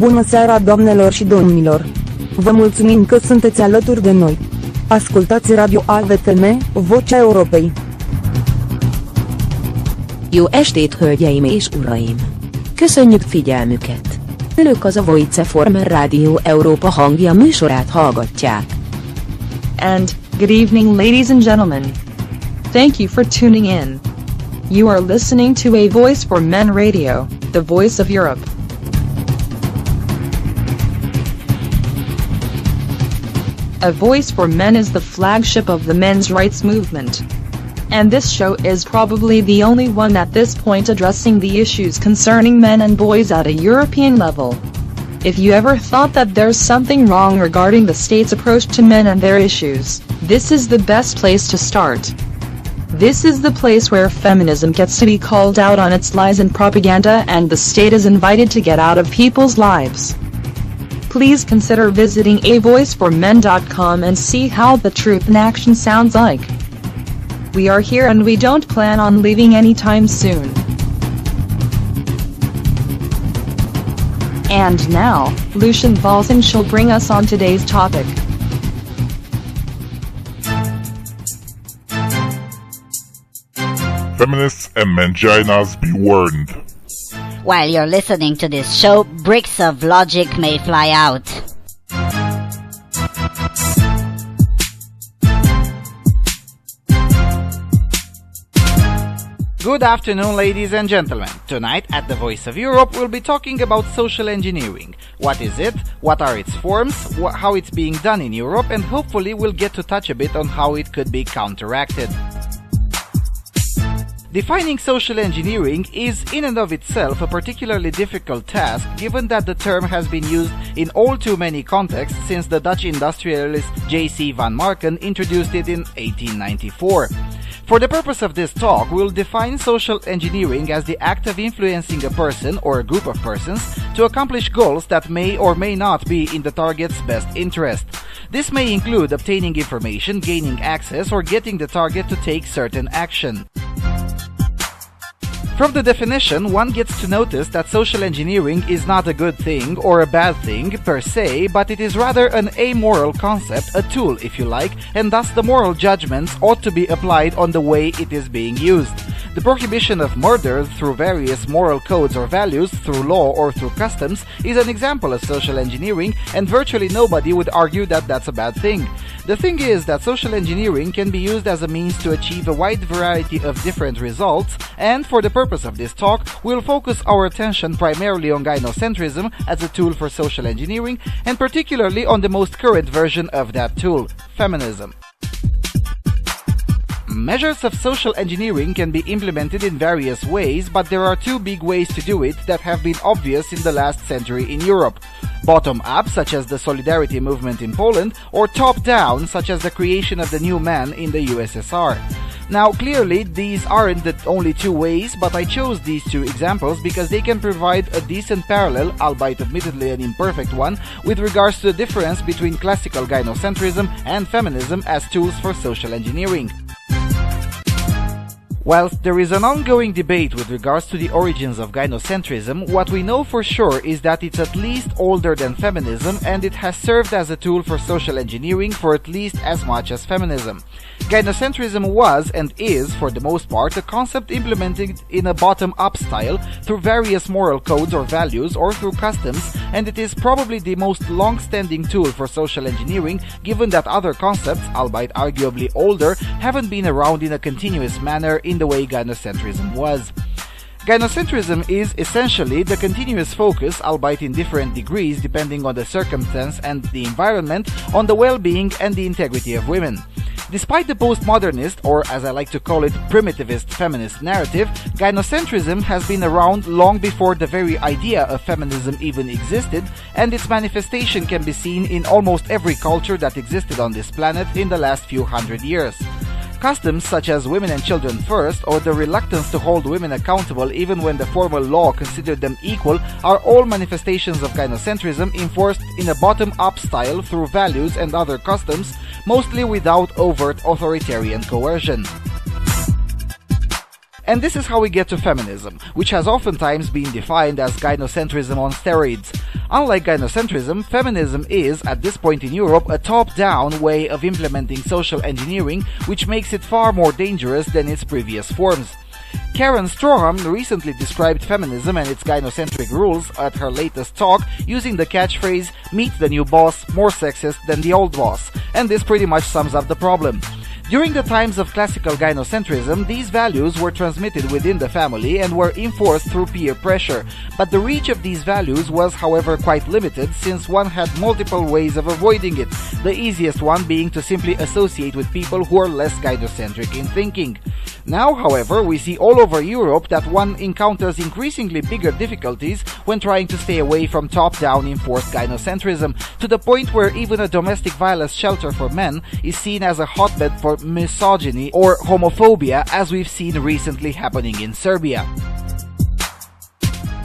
Bună seara, doamnelor și domnilor! Vă mulțumim că sunteți alături de noi. Ascultați Radio AVFM, Vocea Europei. Jó estét, hölgyeim és uraim! Köszönjük figyelmüket! Önök az a AVFM Rádió Európa hangja műsorát hallgatják. And, good evening ladies and gentlemen. Thank you for tuning in. You are listening to A Voice for Men Radio, the voice of Europe. A Voice for Men is the flagship of the men's rights movement. And this show is probably the only one at this point addressing the issues concerning men and boys at a European level. If you ever thought that there's something wrong regarding the state's approach to men and their issues, this is the best place to start. This is the place where feminism gets to be called out on its lies and propaganda, and the state is invited to get out of people's lives. Please consider visiting avoiceformen.com and see how the truth in action sounds like. We are here and we don't plan on leaving anytime soon. And now, Lucian Valsen shall bring us on today's topic. Feminists and manginas be warned. While you're listening to this show, bricks of logic may fly out. Good afternoon, ladies and gentlemen. Tonight at The Voice of Europe we'll be talking about social engineering. What is it? What are its forms? How it's being done in Europe? And hopefully we'll get to touch a bit on how it could be counteracted. Defining social engineering is in and of itself a particularly difficult task, given that the term has been used in all too many contexts since the Dutch industrialist J.C. van Marken introduced it in 1894. For the purpose of this talk, we'll define social engineering as the act of influencing a person or a group of persons to accomplish goals that may or may not be in the target's best interest. This may include obtaining information, gaining access, or getting the target to take certain action. From the definition, one gets to notice that social engineering is not a good thing or a bad thing per se, but it is rather an amoral concept, a tool if you like, and thus the moral judgments ought to be applied on the way it is being used. The prohibition of murder through various moral codes or values, through law or through customs, is an example of social engineering, and virtually nobody would argue that that's a bad thing. The thing is that social engineering can be used as a means to achieve a wide variety of different results, and for the purpose of this talk, we'll focus our attention primarily on gynocentrism as a tool for social engineering, and particularly on the most current version of that tool, feminism. Measures of social engineering can be implemented in various ways, but there are two big ways to do it that have been obvious in the last century in Europe. Bottom-up, such as the Solidarity movement in Poland, or top-down, such as the creation of the new man in the USSR. Now, clearly, these aren't the only two ways, but I chose these two examples because they can provide a decent parallel, albeit admittedly an imperfect one, with regards to the difference between classical gynocentrism and feminism as tools for social engineering. Whilst there is an ongoing debate with regards to the origins of gynocentrism, what we know for sure is that it's at least older than feminism, and it has served as a tool for social engineering for at least as much as feminism. Gynocentrism was, and is, for the most part, a concept implemented in a bottom-up style through various moral codes or values or through customs, and it is probably the most long-standing tool for social engineering, given that other concepts, albeit arguably older, haven't been around in a continuous manner in the way gynocentrism was. Gynocentrism is essentially the continuous focus, albeit in different degrees depending on the circumstance and the environment, on the well-being and the integrity of women. Despite the postmodernist, or as I like to call it, primitivist feminist narrative, gynocentrism has been around long before the very idea of feminism even existed, and its manifestation can be seen in almost every culture that existed on this planet in the last few hundred years. Customs such as women and children first, or the reluctance to hold women accountable even when the formal law considered them equal, are all manifestations of gynocentrism enforced in a bottom-up style through values and other customs, mostly without overt authoritarian coercion. And this is how we get to feminism, which has oftentimes been defined as gynocentrism on steroids. Unlike gynocentrism, feminism is, at this point in Europe, a top-down way of implementing social engineering, which makes it far more dangerous than its previous forms. Karen Stroham recently described feminism and its gynocentric rules at her latest talk using the catchphrase, "Meet the new boss, more sexist than the old boss," and this pretty much sums up the problem. During the times of classical gynocentrism, these values were transmitted within the family and were enforced through peer pressure, but the reach of these values was, however, quite limited since one had multiple ways of avoiding it, the easiest one being to simply associate with people who are less gynocentric in thinking. Now, however, we see all over Europe that one encounters increasingly bigger difficulties when trying to stay away from top-down enforced gynocentrism, to the point where even a domestic violence shelter for men is seen as a hotbed for misogyny or homophobia, as we've seen recently happening in Serbia.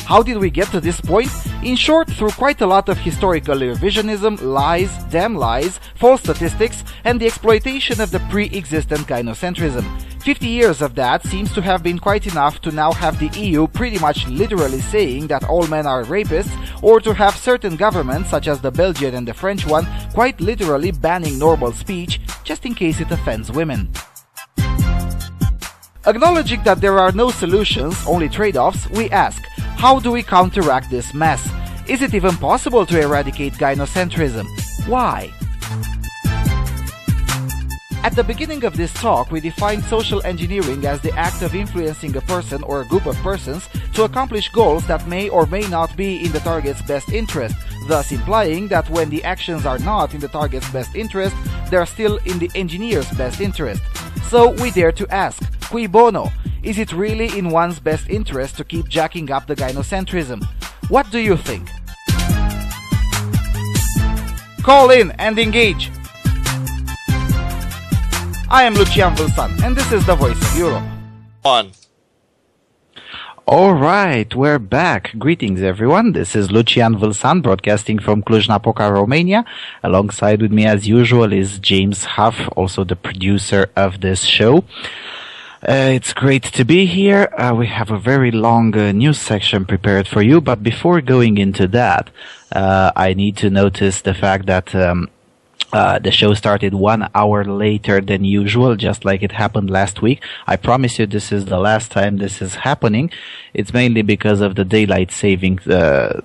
How did we get to this point? In short, through quite a lot of historical revisionism, lies, damn lies, false statistics, and the exploitation of the pre-existent gynocentrism. 50 years of that seems to have been quite enough to now have the EU pretty much literally saying that all men are rapists, or to have certain governments, such as the Belgian and the French one, quite literally banning normal speech, just in case it offends women. Acknowledging that there are no solutions, only trade-offs, we ask, how do we counteract this mess? Is it even possible to eradicate gynocentrism? Why? At the beginning of this talk, we defined social engineering as the act of influencing a person or a group of persons to accomplish goals that may or may not be in the target's best interest, thus implying that when the actions are not in the target's best interest, they are still in the engineer's best interest. So we dare to ask, cui bono? Is it really in one's best interest to keep jacking up the gynocentrism? What do you think? Call in and engage! I am Lucian Vulsan, and this is the Voice of Europe. Alright, we're back. Greetings everyone, this is Lucian Vulsan broadcasting from Cluj-Napoca, Romania. Alongside with me as usual is James Huff, also the producer of this show. It's great to be here. We have a very long news section prepared for you, but before going into that, I need to notice the fact that the show started 1 hour later than usual, just like it happened last week. I promise you this is the last time this is happening. It's mainly because of the daylight saving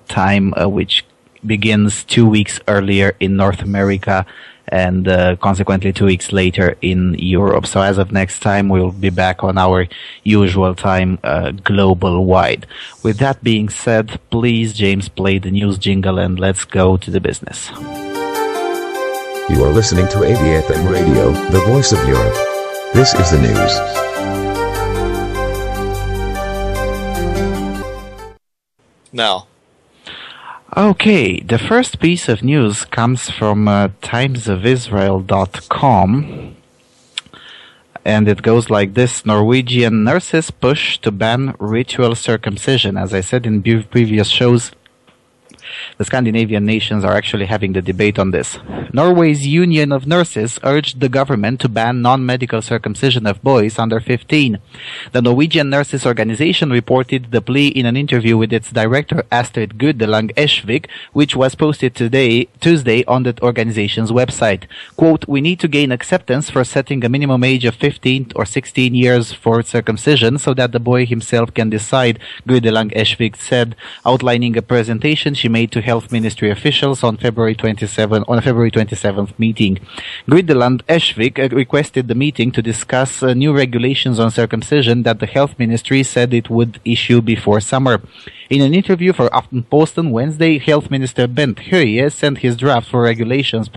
time, which begins 2 weeks earlier in North America and consequently 2 weeks later in Europe. So as of next time, we'll be back on our usual time global wide. With that being said, please, James, play the news jingle and let's go to the business. You are listening to AVFM Radio, the voice of Europe. This is the news. Now. Okay, the first piece of news comes from timesofisrael.com, and it goes like this: Norwegian nurses push to ban ritual circumcision. As I said in previous shows, the Scandinavian nations are actually having the debate on this. Norway's Union of Nurses urged the government to ban non-medical circumcision of boys under 15. The Norwegian Nurses Organization reported the plea in an interview with its director Astrid Guddelang Esvik, which was posted Tuesday on the organization's website. Quote, "We need to gain acceptance for setting a minimum age of 15 or 16 years for circumcision so that the boy himself can decide," Guddelang Esvik said, outlining a presentation she made to Health Ministry officials on a February 27th meeting. Gridland Esvik requested the meeting to discuss new regulations on circumcision that the Health Ministry said it would issue before summer. In an interview for Aftenposten Wednesday, Health Minister Bent Høie sent his draft for regulations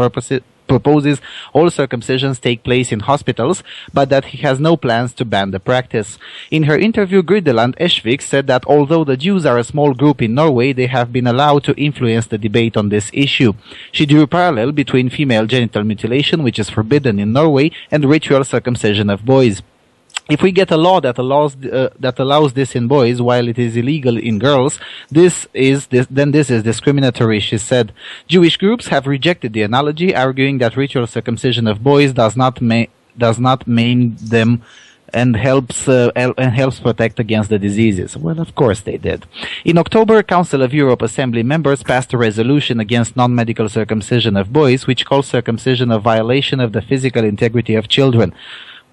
proposes all circumcisions take place in hospitals, but that he has no plans to ban the practice. In her interview, Grydeland Esvik said that although the Jews are a small group in Norway, they have been allowed to influence the debate on this issue. She drew a parallel between female genital mutilation, which is forbidden in Norway, and ritual circumcision of boys. If we get a law that allows this in boys while it is illegal in girls, this is discriminatory, she said. Jewish groups have rejected the analogy, arguing that ritual circumcision of boys does not maim them and helps protect against the diseases. Well, of course they did. In October, Council of Europe Assembly members passed a resolution against non-medical circumcision of boys, which calls circumcision a violation of the physical integrity of children.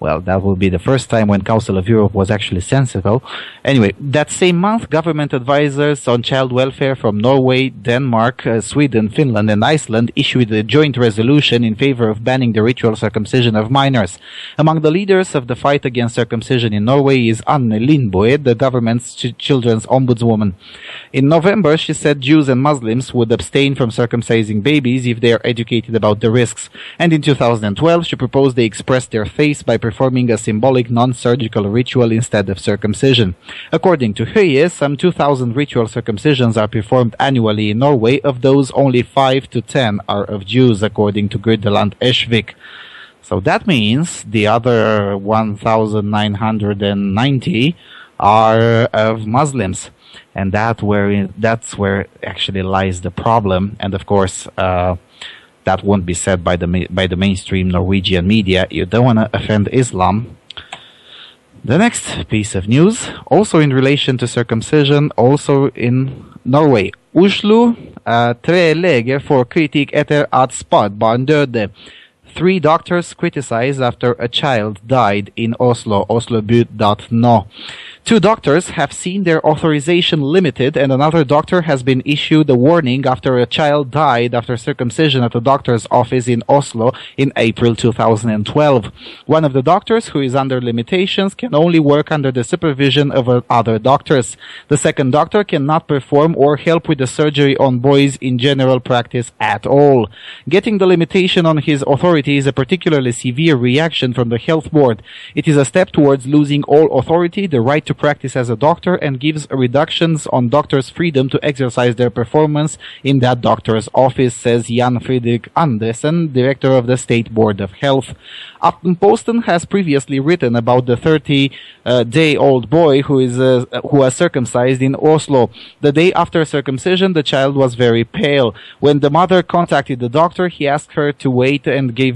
Well, that will be the first time when Council of Europe was actually sensible. Anyway, that same month, government advisors on child welfare from Norway, Denmark, Sweden, Finland, and Iceland issued a joint resolution in favor of banning the ritual circumcision of minors. Among the leaders of the fight against circumcision in Norway is Anne Lindboe, the government's children's ombudswoman. In November, she said Jews and Muslims would abstain from circumcising babies if they are educated about the risks. And in 2012, she proposed they express their faith by performing a symbolic non-surgical ritual instead of circumcision. According to Høie, some 2,000 ritual circumcisions are performed annually in Norway. Of those, only 5 to 10 are of Jews, according to Gurdeland Esvik. So that means the other 1,990 are of Muslims. And that's where actually lies the problem. And of course, that won't be said by the mainstream Norwegian media. You don't want to offend Islam. The next piece of news, also in relation to circumcision, also in Norway. Oslo, tre leger får kritikk etter at spedbarn døde. 3 doctors criticized after a child died in Oslo, oslobud.no. 2 doctors have seen their authorization limited, and another doctor has been issued a warning after a child died after circumcision at a doctor's office in Oslo in April 2012. One of the doctors, who is under limitations, can only work under the supervision of other doctors. The second doctor cannot perform or help with the surgery on boys in general practice at all. Getting the limitation on his authority is a particularly severe reaction from the health board. It is a step towards losing all authority, the right to practice as a doctor, and gives reductions on doctors' freedom to exercise their performance in that doctor's office, says Jan Fredrik Andersen, director of the State Board of Health. Aftenposten has previously written about the 30-day-old boy who was circumcised in Oslo. The day after circumcision, the child was very pale. When the mother contacted the doctor, he asked her to wait and give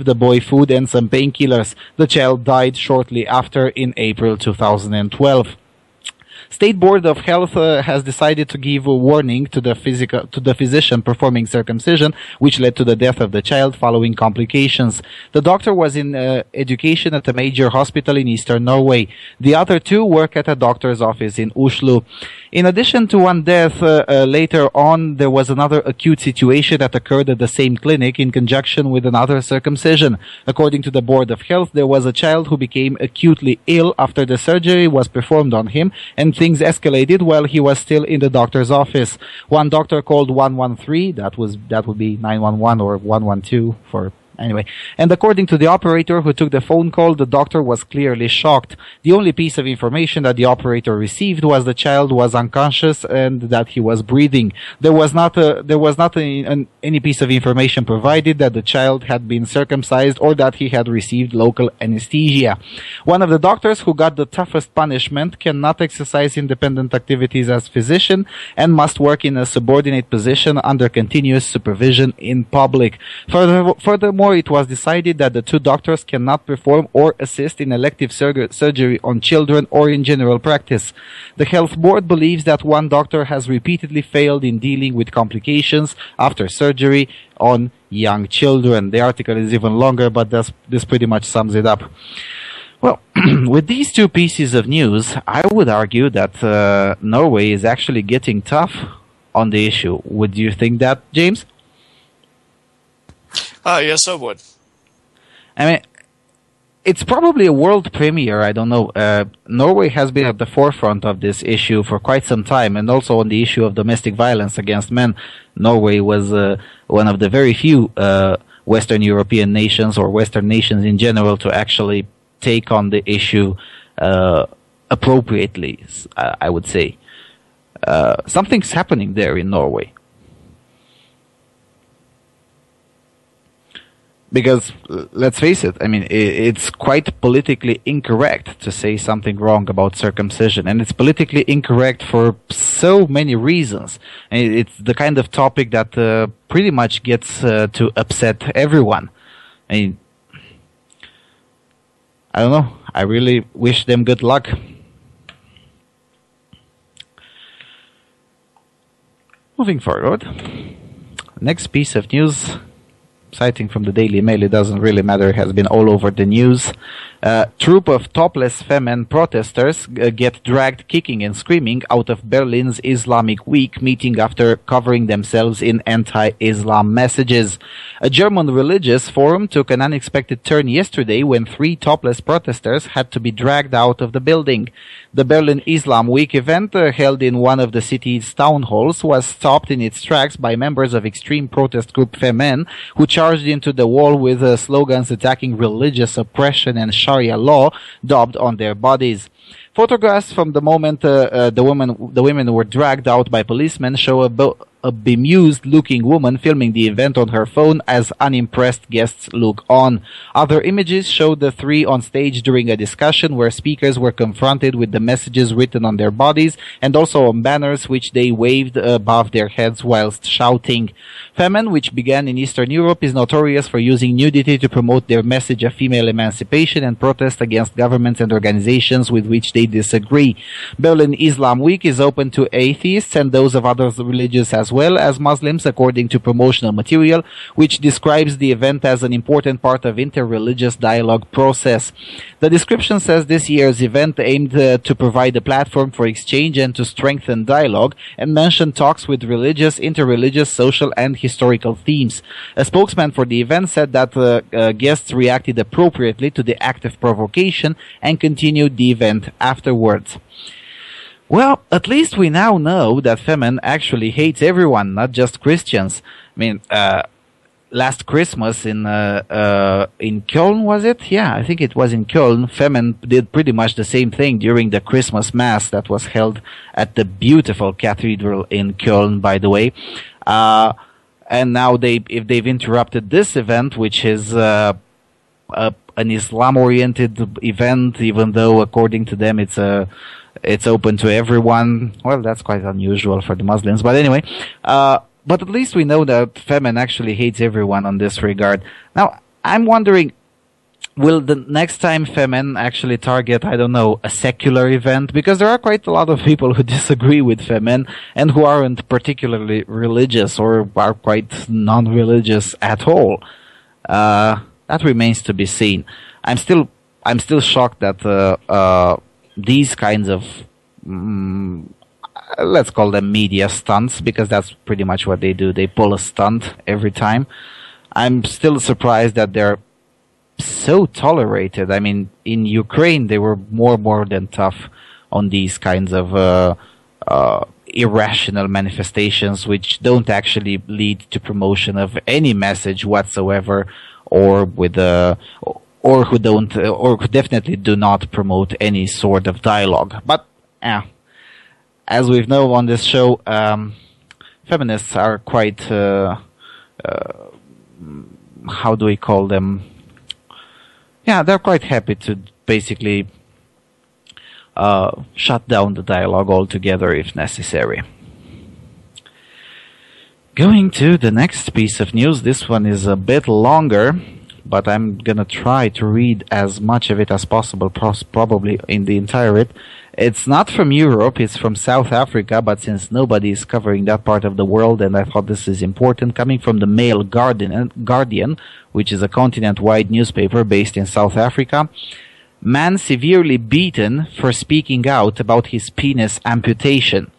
the boy food and some painkillers. The child died shortly after in April 2012. State Board of Health has decided to give a warning to the physician performing circumcision, which led to the death of the child following complications. The doctor was in education at a major hospital in eastern Norway. The other 2 work at a doctor's office in Oslo. In addition to one death, later on there was another acute situation that occurred at the same clinic in conjunction with another circumcision. According to the Board of Health, there was a child who became acutely ill after the surgery was performed on him, and things escalated while he was still in the doctor's office. One doctor called 113, that would be 911 or 112 for anyway. And according to the operator who took the phone call, the doctor was clearly shocked. The only piece of information that the operator received was the child was unconscious and that he was breathing. There was not any piece of information provided that the child had been circumcised or that he had received local anesthesia. One of the doctors who got the toughest punishment cannot exercise independent activities as physician and must work in a subordinate position under continuous supervision in public. Furthermore, it was decided that the 2 doctors cannot perform or assist in elective surgery on children or in general practice. The health board believes that one doctor has repeatedly failed in dealing with complications after surgery on young children. The article is even longer, but this pretty much sums it up. Well, with these 2 pieces of news, I would argue that Norway is actually getting tough on the issue. Would you think that, James? Yes, I would. I mean, it's probably a world premiere. I don't know. Norway has been at the forefront of this issue for quite some time, and also on the issue of domestic violence against men. Norway was one of the very few Western European nations, or Western nations in general, to actually take on the issue appropriately, I would say. Something's happening there in Norway. Because, let's face it, I mean, it's quite politically incorrect to say something wrong about circumcision. And it's politically incorrect for so many reasons. And it's the kind of topic that pretty much gets to upset everyone. I mean, I don't know. I really wish them good luck. Moving forward, next piece of news, citing from the Daily Mail, it doesn't really matter, it has been all over the news. Troop of topless Femen protesters get dragged kicking and screaming out of Berlin's Islamic Week meeting after covering themselves in anti-Islam messages. A German religious forum took an unexpected turn yesterday when 3 topless protesters had to be dragged out of the building. The Berlin Islam Week event, held in one of the city's town halls, was stopped in its tracks by members of extreme protest group Femen, who charged into the wall with slogans attacking religious oppression and Sharia law daubed on their bodies. Photographs from the moment the women were dragged out by policemen show a bemused-looking woman filming the event on her phone as unimpressed guests look on. Other images show the 3 on stage during a discussion where speakers were confronted with the messages written on their bodies and also on banners which they waved above their heads whilst shouting. Femen, which began in Eastern Europe, is notorious for using nudity to promote their message of female emancipation and protest against governments and organizations with which they disagree. Berlin Islam Week is open to atheists and those of other religions as well as Muslims, according to promotional material, which describes the event as an important part of inter-religious dialogue process. The description says this year's event aimed to provide a platform for exchange and to strengthen dialogue, and mentioned talks with religious, inter-religious, social, and historical themes. A spokesman for the event said that guests reacted appropriately to the act of provocation and continued the event afterwards. Well, at least we now know that Femen actually hates everyone, not just Christians. I mean, last Christmas in Köln, was it? Yeah, I think it was in Köln. Femen did pretty much the same thing during the Christmas Mass that was held at the beautiful cathedral in Köln, by the way. And now if they've interrupted this event, which is an Islam-oriented event, even though according to them it's open to everyone. Well, that's quite unusual for the Muslims. But anyway, but at least we know that Femen actually hates everyone on this regard. Now, I'm wondering, will the next time Femen actually target, I don't know, a secular event? Because there are quite a lot of people who disagree with Femen and who aren't particularly religious or are quite non-religious at all. That remains to be seen. I'm still shocked that these kinds of, let's call them media stunts, because that's pretty much what they do. They pull a stunt every time. I'm still surprised that they're so tolerated. I mean, in Ukraine, they were more than tough on these kinds of irrational manifestations, which don't actually lead to promotion of any message whatsoever, or who definitely do not promote any sort of dialogue. But as we've known on this show, feminists are quite how do we call them? Yeah, they're quite happy to basically shut down the dialogue altogether if necessary. Going to the next piece of news. This one is a bit longer, but I'm gonna try to read as much of it as possible, probably in the entire. It's not from Europe, it's from South Africa, but since nobody is covering that part of the world, and I thought this is important, coming from the Mail Guardian, which is a continent-wide newspaper based in South Africa. Man severely beaten for speaking out about his penis amputation.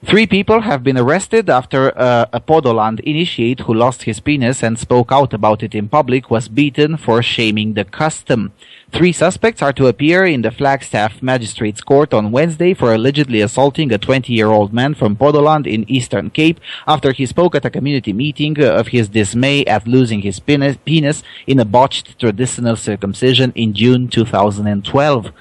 3 people have been arrested after a Podoland initiate who lost his penis and spoke out about it in public was beaten for shaming the custom. 3 suspects are to appear in the Flagstaff Magistrates Court on Wednesday for allegedly assaulting a 20-year-old man from Podoland in Eastern Cape after he spoke at a community meeting of his dismay at losing his penis in a botched traditional circumcision in June 2012.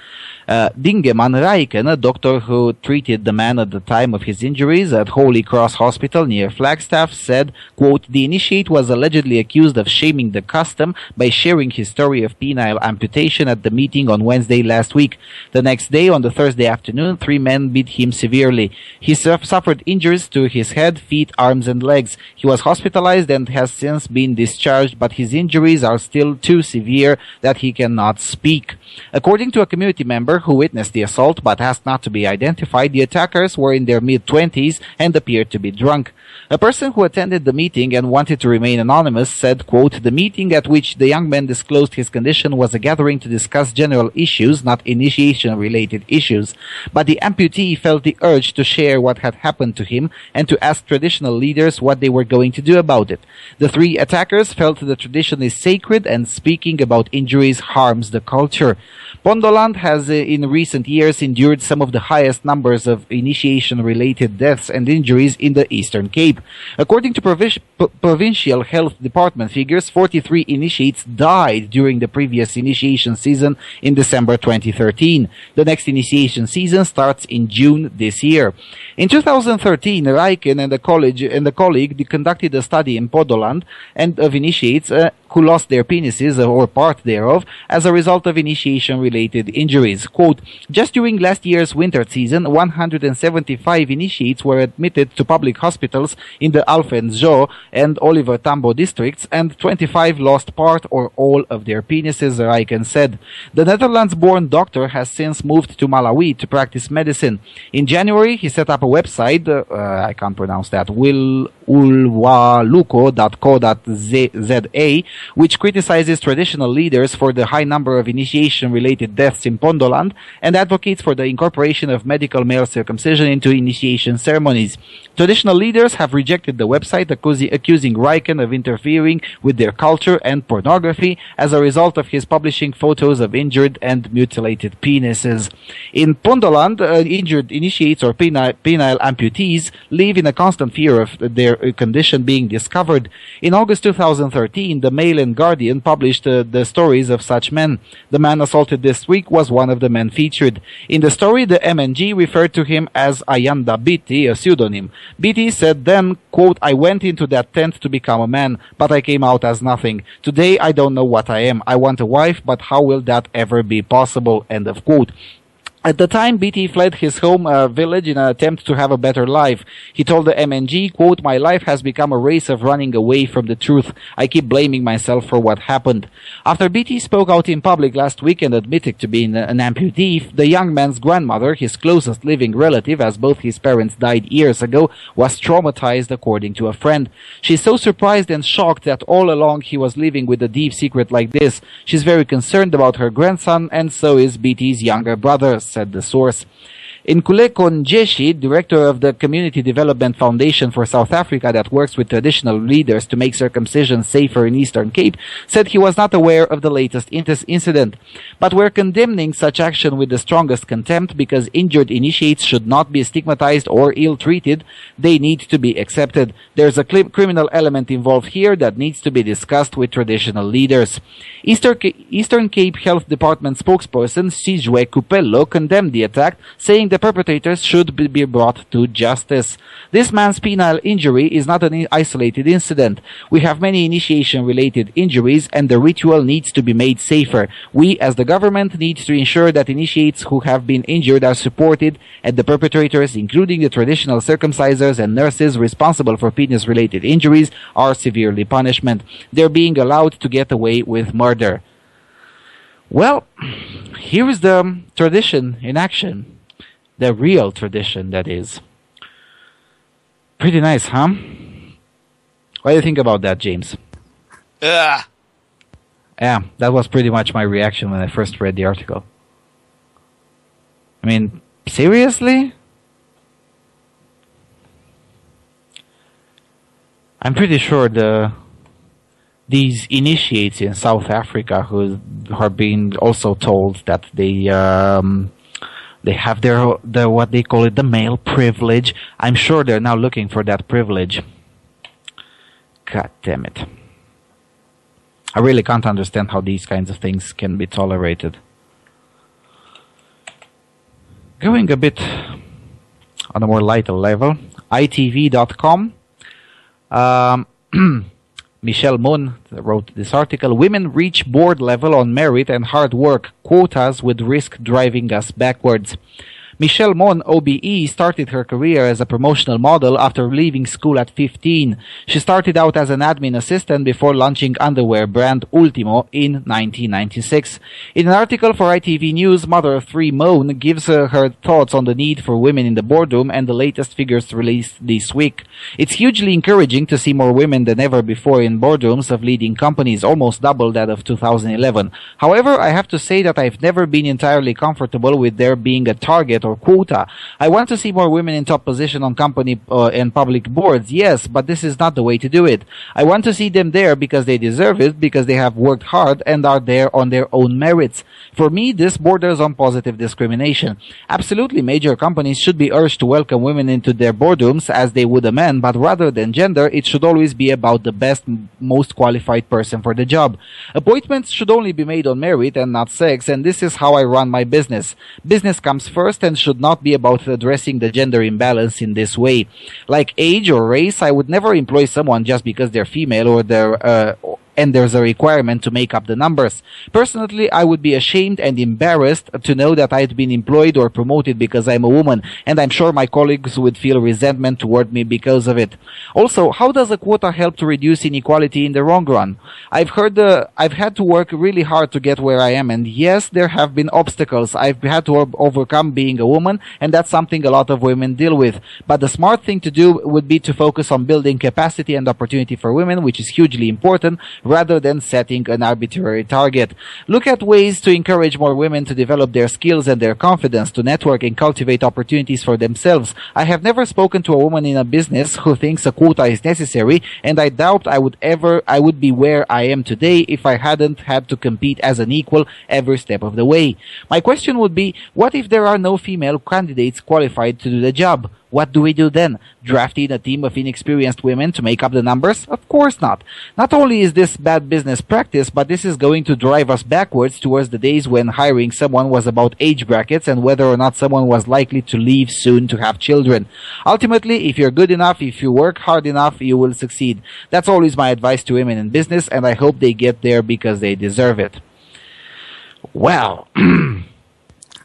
Dingeman Räikän, a doctor who treated the man at the time of his injuries at Holy Cross Hospital near Flagstaff, said, quote, "The initiate was allegedly accused of shaming the custom by sharing his story of penile amputation at the meeting on Wednesday last week. The next day, on the Thursday afternoon, 3 men beat him severely. He suffered injuries to his head, feet, arms, and legs. He was hospitalized and has since been discharged, but his injuries are still too severe that he cannot speak." According to a community member who witnessed the assault but asked not to be identified, the attackers were in their mid-20s and appeared to be drunk. A person who attended the meeting and wanted to remain anonymous said, quote, "The meeting at which the young man disclosed his condition was a gathering to discuss general issues, not initiation-related issues. But the amputee felt the urge to share what had happened to him and to ask traditional leaders what they were going to do about it. The 3 attackers felt the tradition is sacred and speaking about injuries harms the culture." Pondoland has in recent years endured some of the highest numbers of initiation-related deaths and injuries in the Eastern Cape. According to provincial health department figures, 43 initiates died during the previous initiation season in December 2013. The next initiation season starts in June this year. In 2013, Räikän and a colleague conducted a study in Pondoland and of initiates who lost their penises or part thereof as a result of initiation-related injuries. Quote, "Just during last year's winter season, 175 initiates were admitted to public hospitals in the Alphen-Zo and Oliver Tambo districts, and 25 lost part or all of their penises," Räikän said. The Netherlands-born doctor has since moved to Malawi to practice medicine. In January, he set up a website, I can't pronounce that, ulwaluko.co.za, which criticizes traditional leaders for the high number of initiation-related deaths in Pondoland and advocates for the incorporation of medical male circumcision into initiation ceremonies. Traditional leaders have rejected the website, accusing Räikän of interfering with their culture and pornography as a result of his publishing photos of injured and mutilated penises. In Pondoland, injured initiates or penile amputees live in a constant fear of their condition being discovered. In August 2013, the Mail and Guardian published the stories of such men. The man assaulted this week was one of the men featured. In the story, the MNG referred to him as Ayanda Biti, a pseudonym. Biti said then, quote, "I went into that tent to become a man, but I came out as nothing. Today I don't know what I am. I want a wife, but how will that ever be possible?" End of quote. At the time, BT fled his home village in an attempt to have a better life. He told the MNG, quote, "My life has become a race of running away from the truth. I keep blaming myself for what happened." After BT spoke out in public last week and admitted to being an amputee, the young man's grandmother, his closest living relative, as both his parents died years ago, was traumatized, according to a friend. "She's so surprised and shocked that all along he was living with a deep secret like this. She's very concerned about her grandson, and so is BT's younger brother," said the source. Nkule Konjeshi, director of the Community Development Foundation for South Africa that works with traditional leaders to make circumcision safer in Eastern Cape, said he was not aware of the latest incident. "But we're condemning such action with the strongest contempt because injured initiates should not be stigmatized or ill-treated. They need to be accepted. There's a criminal element involved here that needs to be discussed with traditional leaders." Eastern Cape Health Department spokesperson Sijwe Kupello condemned the attack, saying the perpetrators should be brought to justice. "This man's penile injury is not an isolated incident. We have many initiation-related injuries and the ritual needs to be made safer. We, as the government, need to ensure that initiates who have been injured are supported and the perpetrators, including the traditional circumcisers and nurses responsible for penis-related injuries, are severely punished. They're being allowed to get away with murder." Well, here is the tradition in action. The real tradition, that is. Pretty nice, huh? What do you think about that, James? Yeah, that was pretty much my reaction when I first read the article. I mean, seriously? I'm pretty sure these initiates in South Africa who are being also told that they have their what they call it, the male privilege. I'm sure they're now looking for that privilege. God damn it. I really can't understand how these kinds of things can be tolerated. Going a bit on a more lighter level, ITV.com. Michelle Moon wrote this article. Women reach board level on merit and hard work. Quotas would risk driving us backwards. Michelle Mon, OBE, started her career as a promotional model after leaving school at 15. She started out as an admin assistant before launching underwear brand Ultimo in 1996. In an article for ITV News, mother of three Mon gives her thoughts on the need for women in the boardroom and the latest figures released this week. It's hugely encouraging to see more women than ever before in boardrooms of leading companies, almost double that of 2011. However, I have to say that I've never been entirely comfortable with there being a target or quota. I want to see more women in top position on company and public boards, yes, but this is not the way to do it. I want to see them there because they deserve it, because they have worked hard and are there on their own merits. For me, this borders on positive discrimination. Absolutely, major companies should be urged to welcome women into their boardrooms as they would a man, but rather than gender, it should always be about the best, most qualified person for the job. Appointments should only be made on merit and not sex, and this is how I run my business. Business comes first and should not be about addressing the gender imbalance in this way. Like age or race, I would never employ someone just because they're female or and there's a requirement to make up the numbers. Personally, I would be ashamed and embarrassed to know that I'd been employed or promoted because I'm a woman, and I'm sure my colleagues would feel resentment toward me because of it. Also, how does a quota help to reduce inequality in the long run? I've had to work really hard to get where I am, and yes, there have been obstacles I've had to overcome being a woman, and that's something a lot of women deal with. But the smart thing to do would be to focus on building capacity and opportunity for women, which is hugely important, rather than setting an arbitrary target. Look at ways to encourage more women to develop their skills and their confidence, to network and cultivate opportunities for themselves. I have never spoken to a woman in a business who thinks a quota is necessary, and I doubt I would be where I am today if I hadn't had to compete as an equal every step of the way. My question would be, what if there are no female candidates qualified to do the job? What do we do then? Draft in a team of inexperienced women to make up the numbers? Of course not. Not only is this bad business practice, but this is going to drive us backwards towards the days when hiring someone was about age brackets and whether or not someone was likely to leave soon to have children. Ultimately, if you're good enough, if you work hard enough, you will succeed. That's always my advice to women in business, and I hope they get there because they deserve it. Well.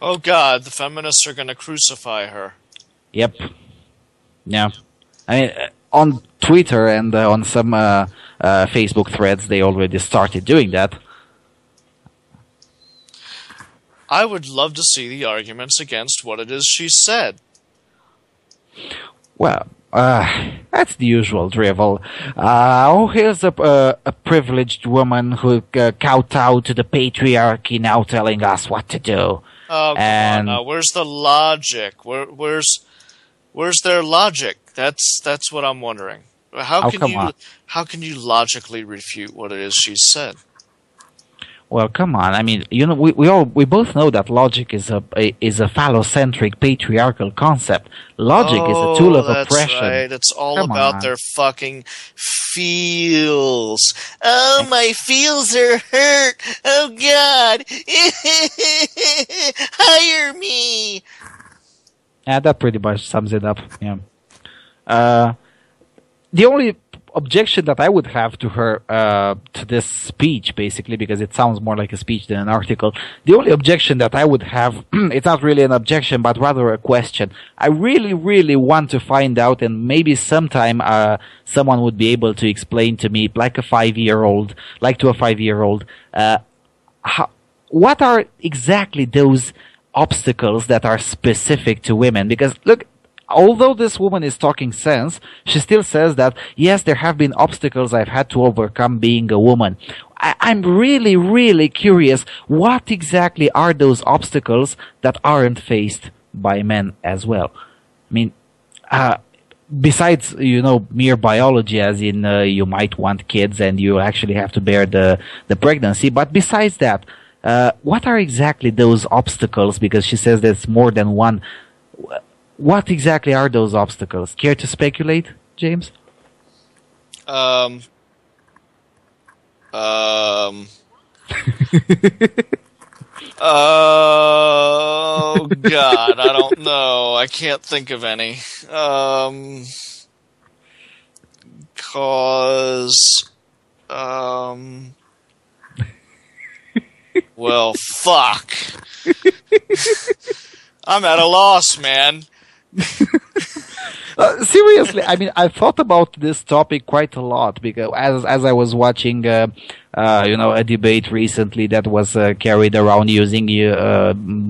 Oh God, the feminists are going to crucify her. Yep. Yeah. I mean, on Twitter and on some Facebook threads, they already started doing that. I would love to see the arguments against what it is she said. Well, that's the usual drivel. Here's a privileged woman who kowtowed to the patriarchy now telling us what to do. Oh, come on now. Where's the logic? Where's their logic? That's what I'm wondering. How can you logically refute what it is she said? Well, come on. I mean, you know, we both know that logic is a phallocentric patriarchal concept. Logic is a tool of oppression. Right. It's all about their fucking feels. Oh, my feels are hurt. Oh God. Hire me. Yeah, that pretty much sums it up. Yeah. The only objection that I would have to her, to this speech, basically, because it sounds more like a speech than an article. The only objection that I would have, it's not really an objection, but rather a question. I really, really want to find out, and maybe sometime, someone would be able to explain to me, like to a 5-year-old, what are exactly those obstacles that are specific to women? Because, look, although this woman is talking sense, she still says that, yes, there have been obstacles I've had to overcome being a woman. I'm really, really curious, what exactly are those obstacles that aren't faced by men as well? I mean, besides, mere biology, as in you might want kids and you actually have to bear the pregnancy, but besides that, what are exactly those obstacles? Because she says there's more than one. What exactly are those obstacles? Care to speculate, James? Oh, God, I don't know. I can't think of any. Well, fuck. I'm at a loss, man. Seriously, I mean, I thought about this topic quite a lot because as I was watching, a debate recently that was carried around using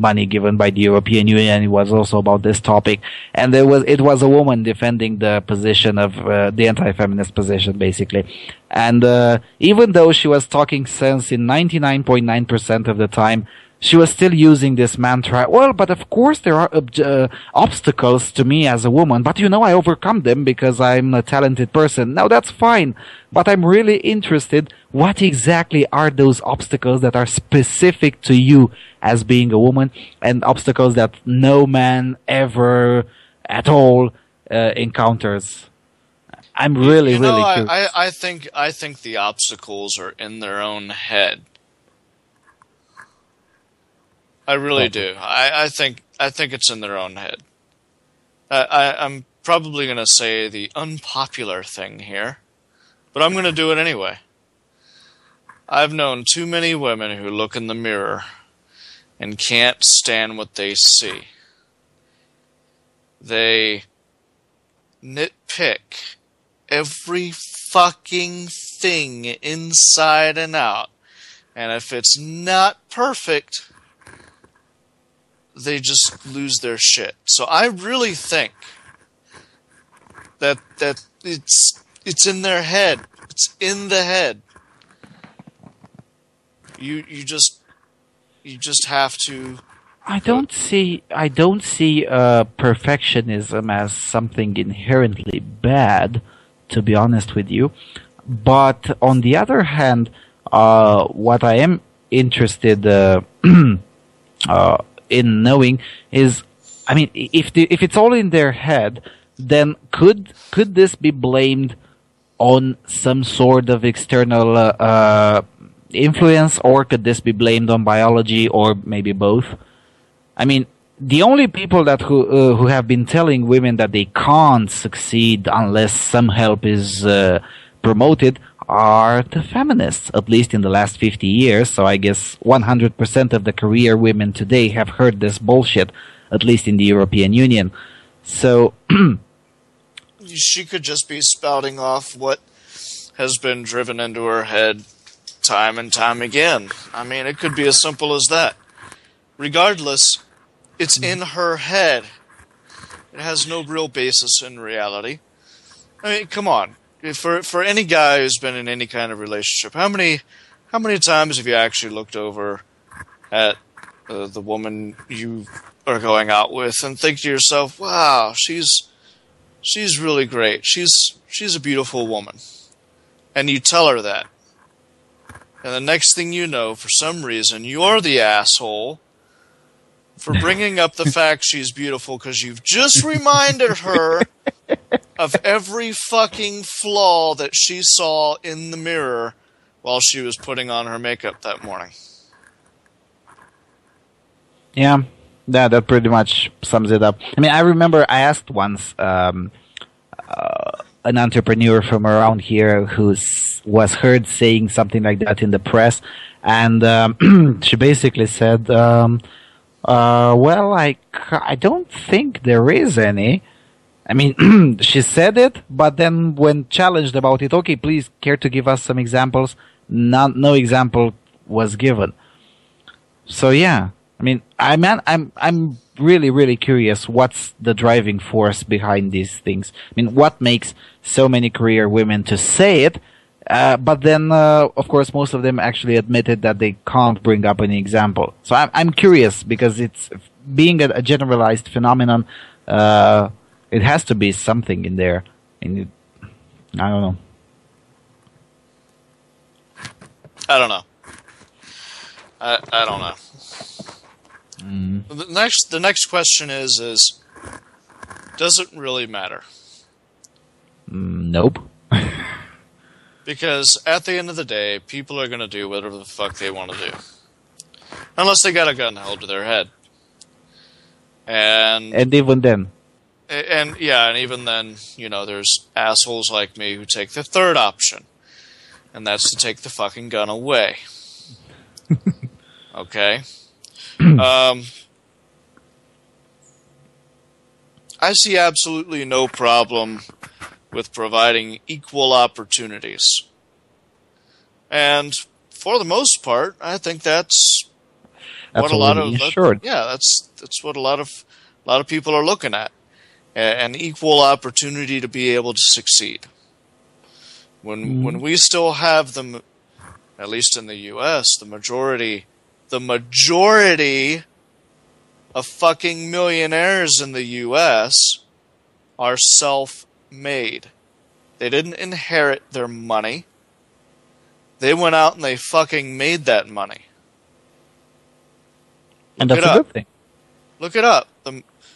money given by the European Union. It was also about this topic, and it was a woman defending the position of the anti-feminist position, basically. And even though she was talking sense in 99.9% of the time, she was still using this mantra. Well, but of course there are obstacles to me as a woman, but I overcome them because I'm a talented person. Now that's fine, but I'm really interested. What exactly are those obstacles that are specific to you as being a woman, and obstacles that no man ever at all encounters? I'm really curious. I think the obstacles are in their own head. I really do. I think it's in their own head. I'm probably going to say the unpopular thing here, but I'm going to do it anyway. I've known too many women who look in the mirror and can't stand what they see. They nitpick every fucking thing inside and out, and if it's not perfect, they just lose their shit. So I really think that it's in their head. It's in the head. You just have to. I don't see perfectionism as something inherently bad, to be honest with you. But on the other hand, what I am interested in knowing is, I mean, if it's all in their head, then could this be blamed on some sort of external influence, or could this be blamed on biology, or maybe both? I mean, the only people who have been telling women that they can't succeed unless some help is promoted are the feminists, at least in the last 50 years. So I guess 100% of the career women today have heard this bullshit, at least in the European Union. So she could just be spouting off what has been driven into her head time and time again. I mean, it could be as simple as that. Regardless, it's in her head. It has no real basis in reality. I mean, come on. For any guy who's been in any kind of relationship, how many times have you actually looked over at the woman you are going out with and think to yourself, "Wow, she's really great. She's a beautiful woman," and you tell her that, and the next thing you know, for some reason, you're the asshole for bringing up the fact she's beautiful because you've just reminded her of every fucking flaw that she saw in the mirror while she was putting on her makeup that morning. Yeah, that pretty much sums it up. I mean, I remember I asked once an entrepreneur from around here who was heard saying something like that in the press, and she basically said, well, I don't think there is any. I mean, she said it, but then when challenged about it, okay, please care to give us some examples? No example was given. So yeah, I mean, I'm really, really curious what's the driving force behind these things. I mean, what makes so many career women to say it, but then, of course, most of them actually admitted that they can't bring up any example. So I'm curious because it's being a generalized phenomenon. It has to be something in there. I don't know. I don't know. I don't know. The next question is does it really matter? Nope. Because at the end of the day, people are going to do whatever the fuck they want to do. Unless they got a gun held to their head. And even then. And even then, there's assholes like me who take the third option. And that's to take the fucking gun away. Okay? I see absolutely no problem with providing equal opportunities. And for the most part, I think that's what a lot of that's what a lot of people are looking at. An equal opportunity to be able to succeed. When we still have them, at least in the U.S., the majority of fucking millionaires in the U.S. are self-made. They didn't inherit their money. They went out and they fucking made that money. And that's a good thing. Look it up.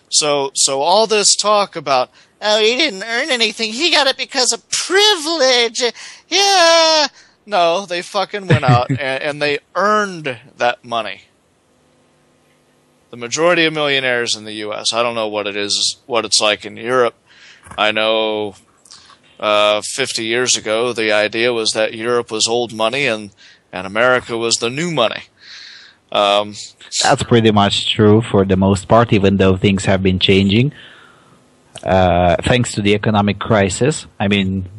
So all this talk about, oh, he didn't earn anything, he got it because of privilege. Yeah. No, they fucking went out and they earned that money. The majority of millionaires in the U.S., I don't know what it's like in Europe. I know 50 years ago, the idea was that Europe was old money and America was the new money. That's pretty much true for the most part, even though things have been changing. Thanks to the economic crisis. I mean,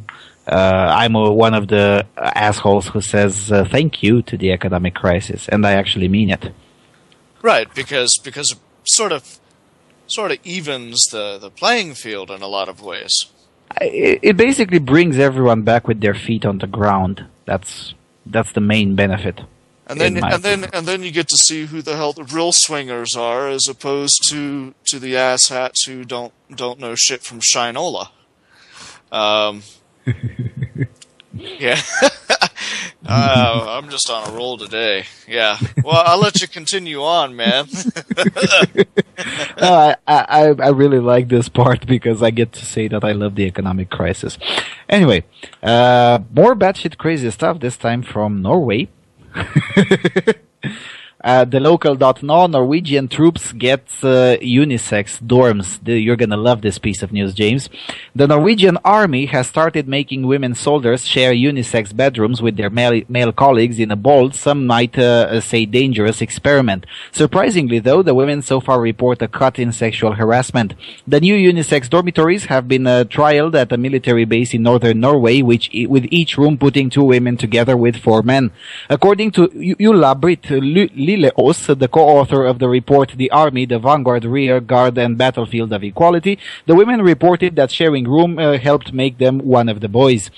I'm one of the assholes who says thank you to the economic crisis, and I actually mean it. Right, because it sort of evens the playing field in a lot of ways. It basically brings everyone back with their feet on the ground. That's the main benefit. And then you get to see who the hell the real swingers are, as opposed to the asshats who don't know shit from Shinola. Yeah. I'm just on a roll today. Yeah. Well, I'll let you continue on, man. No, I really like this part because I get to say that I love the economic crisis. Anyway, more batshit crazy stuff, this time from Norway. The local.no Norwegian troops get unisex dorms. You're gonna love this piece of news, James. The Norwegian army has started making women soldiers share unisex bedrooms with their male colleagues in a bold, some might say dangerous experiment. Surprisingly, though, the women so far report a cut in sexual harassment. The new unisex dormitories have been trialed at a military base in northern Norway, with each room putting 2 women together with 4 men. According to Ulla Britt Lilleås, the co-author of the report The Army, the Vanguard, Rear Guard and Battlefield of Equality, the women reported that sharing room helped make them one of the boys.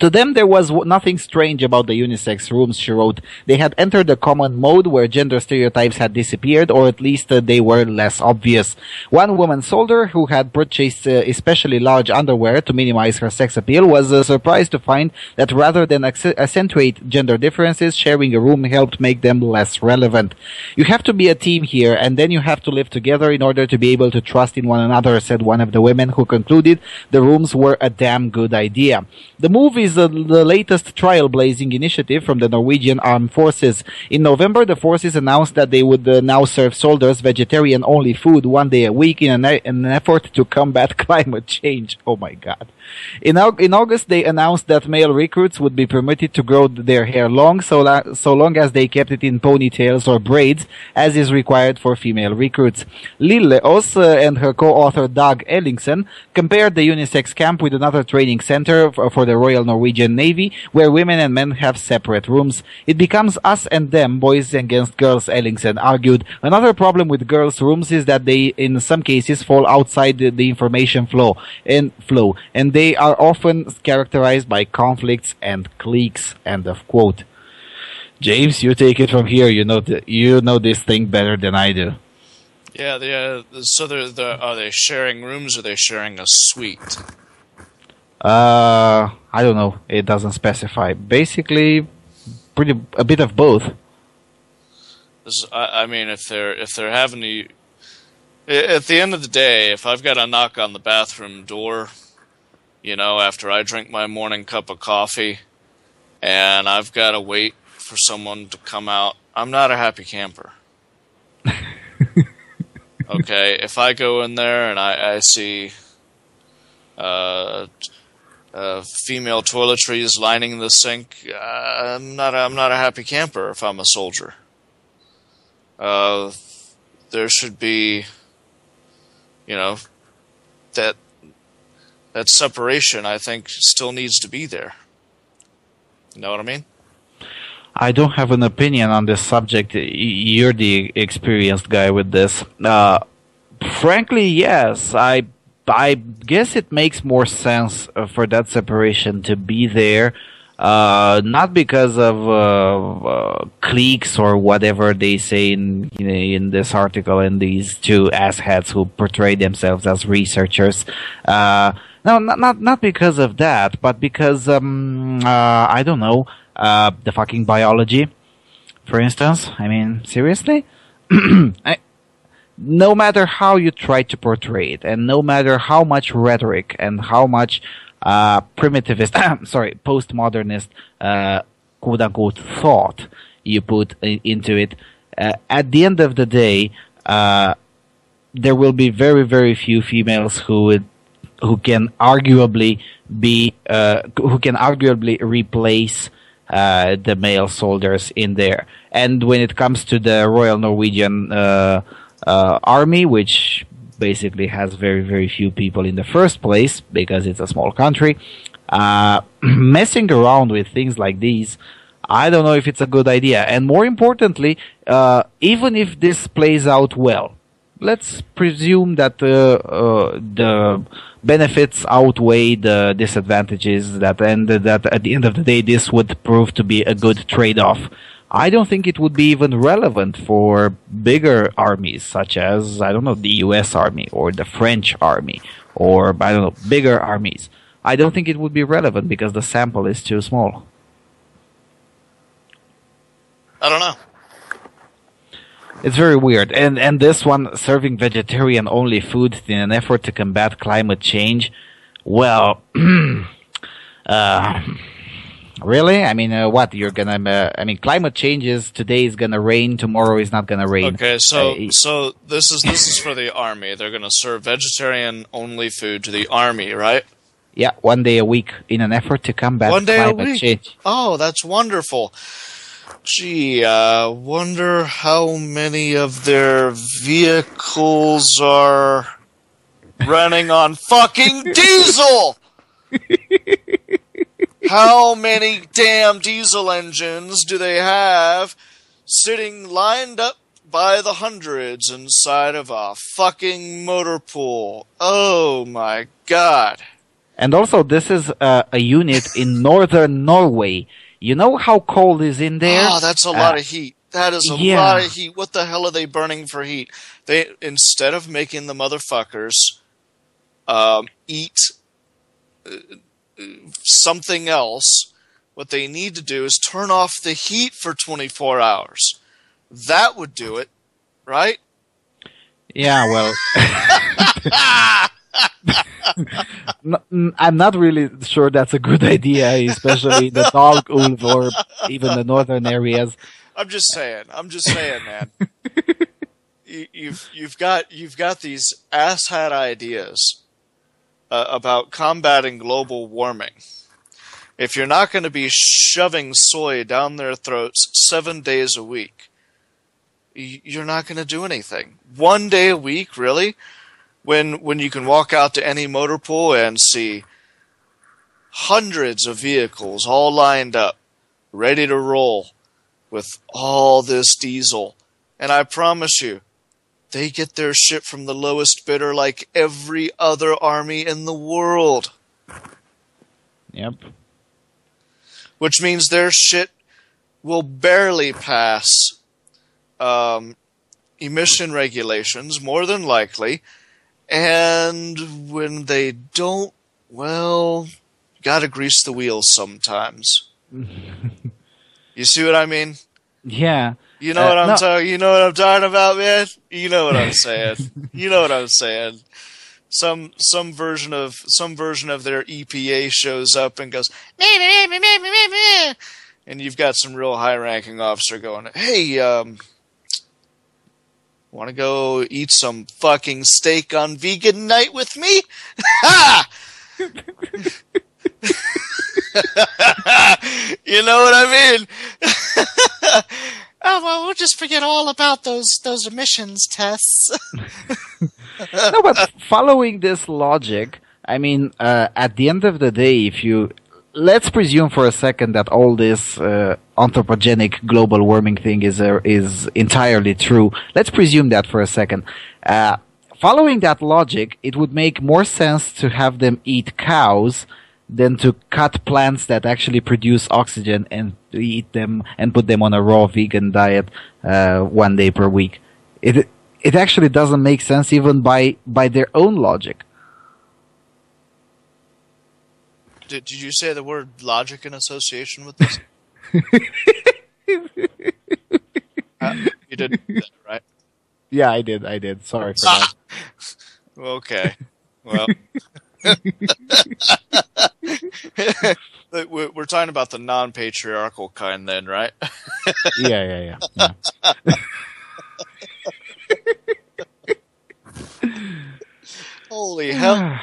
To them, there was nothing strange about the unisex rooms, she wrote. They had entered a common mode where gender stereotypes had disappeared, or at least they were less obvious. One woman soldier, who had purchased especially large underwear to minimize her sex appeal, was surprised to find that rather than accentuate gender differences, sharing a room helped make them less relevant. You have to be a team here, and then you have to live together in order to be able to trust in one another, said one of the women, who concluded the rooms were a damn good idea. The move is the latest trailblazing initiative from the Norwegian Armed Forces. In November, the forces announced that they would now serve soldiers vegetarian-only food 1 day a week in an effort to combat climate change. Oh my God. In August, they announced that male recruits would be permitted to grow their hair long, so long as they kept it in ponytails or braids, as is required for female recruits. Lilleås and her co-author Dag Ellingsen compared the unisex camp with another training center for the Royal Norwegian Navy, where women and men have separate rooms. It becomes us and them, boys against girls, Ellingsen argued. Another problem with girls' rooms is that they, in some cases, fall outside the information flow, and they are often characterized by conflicts and cliques. End of quote. James, you take it from here. You know this thing better than I do. Yeah. So are they sharing rooms, or are they sharing a suite? I don't know. It doesn't specify. Basically, a bit of both. I mean, if they're having to, at the end of the day, if I've got to knock on the bathroom door, after I drink my morning cup of coffee, and I've got to wait for someone to come out. I'm not a happy camper. Okay, if I go in there and I see female toiletries lining the sink, I'm not a happy camper if I'm a soldier. There should be, that separation, I think, still needs to be there. You know what I mean? I don't have an opinion on this subject. You're the experienced guy with this. Frankly, yes. I guess it makes more sense for that separation to be there. Not because of cliques or whatever they say in this article, and these two asshats who portray themselves as researchers. No, not because of that, but because I don't know. The fucking biology, for instance. I mean, seriously? No matter how you try to portray it, and no matter how much rhetoric and how much primitivist, postmodernist, quote-unquote, thought you put into it, at the end of the day, there will be very, very few females who can arguably replace the male soldiers in there. And when it comes to the Royal Norwegian Army, which basically has very, very few people in the first place because it's a small country, messing around with things like these, I don't know if it's a good idea. And more importantly, even if this plays out well, let's presume that the benefits outweigh the disadvantages, that at the end of the day this would prove to be a good trade-off. I don't think it would be even relevant for bigger armies, such as, I don't know, the US Army or the French Army, or, I don't know, bigger armies. I don't think it would be relevant because the sample is too small. I don't know. It's very weird. And this one, serving vegetarian-only food in an effort to combat climate change, well, really? I mean, what? You're gonna, climate change is, today is gonna rain, tomorrow is not gonna rain. Okay, so this is for the army. They're gonna serve vegetarian-only food to the army, right? Yeah, 1 day a week in an effort to combat climate change. Oh, that's wonderful. Gee, wonder how many of their vehicles are running on fucking diesel! How many damn diesel engines do they have sitting lined up by the hundreds inside of a fucking motor pool? Oh my god. And also, this is a unit in northern Norway. You know how cold is in there? Oh, that's a lot of heat. That is a lot of heat. What the hell are they burning for heat? They, instead of making the motherfuckers eat something else, what they need to do is turn off the heat for 24 hours. That would do it, right? Yeah, well... I'm not really sure that's a good idea, especially in the Dog Ulf or even the northern areas. I'm just saying, man. You've got these asshat ideas about combating global warming. If you're not going to be shoving soy down their throats 7 days a week, you're not going to do anything. 1 day a week, really? When you can walk out to any motor pool and see hundreds of vehicles all lined up, ready to roll with all this diesel. And I promise you, they get their shit from the lowest bidder like every other army in the world. Yep. Which means their shit will barely pass emission regulations, more than likely. And when they don't, well, gotta grease the wheels sometimes. You see what I mean? Yeah. You know what I'm talking. You know what I'm talking about, man. You know what I'm saying. You know what I'm saying. Some version of their EPA shows up and goes, and you've got some real high-ranking officer going, "Hey, want to go eat some fucking steak on vegan night with me?" Ha! You know what I mean? Oh, well, we'll just forget all about those emissions tests. No, but following this logic, I mean, at the end of the day, let's presume for a second that all this anthropogenic global warming thing is entirely true. Let's presume that for a second. Following that logic, it would make more sense to have them eat cows than to cut plants that actually produce oxygen and eat them and put them on a raw vegan diet 1 day per week. It actually doesn't make sense even by their own logic. Did you say the word logic in association with this? You did that, right? Yeah, I did. Sorry for that. Okay. Well, we're talking about the non-patriarchal kind then, right? Yeah. Holy hell.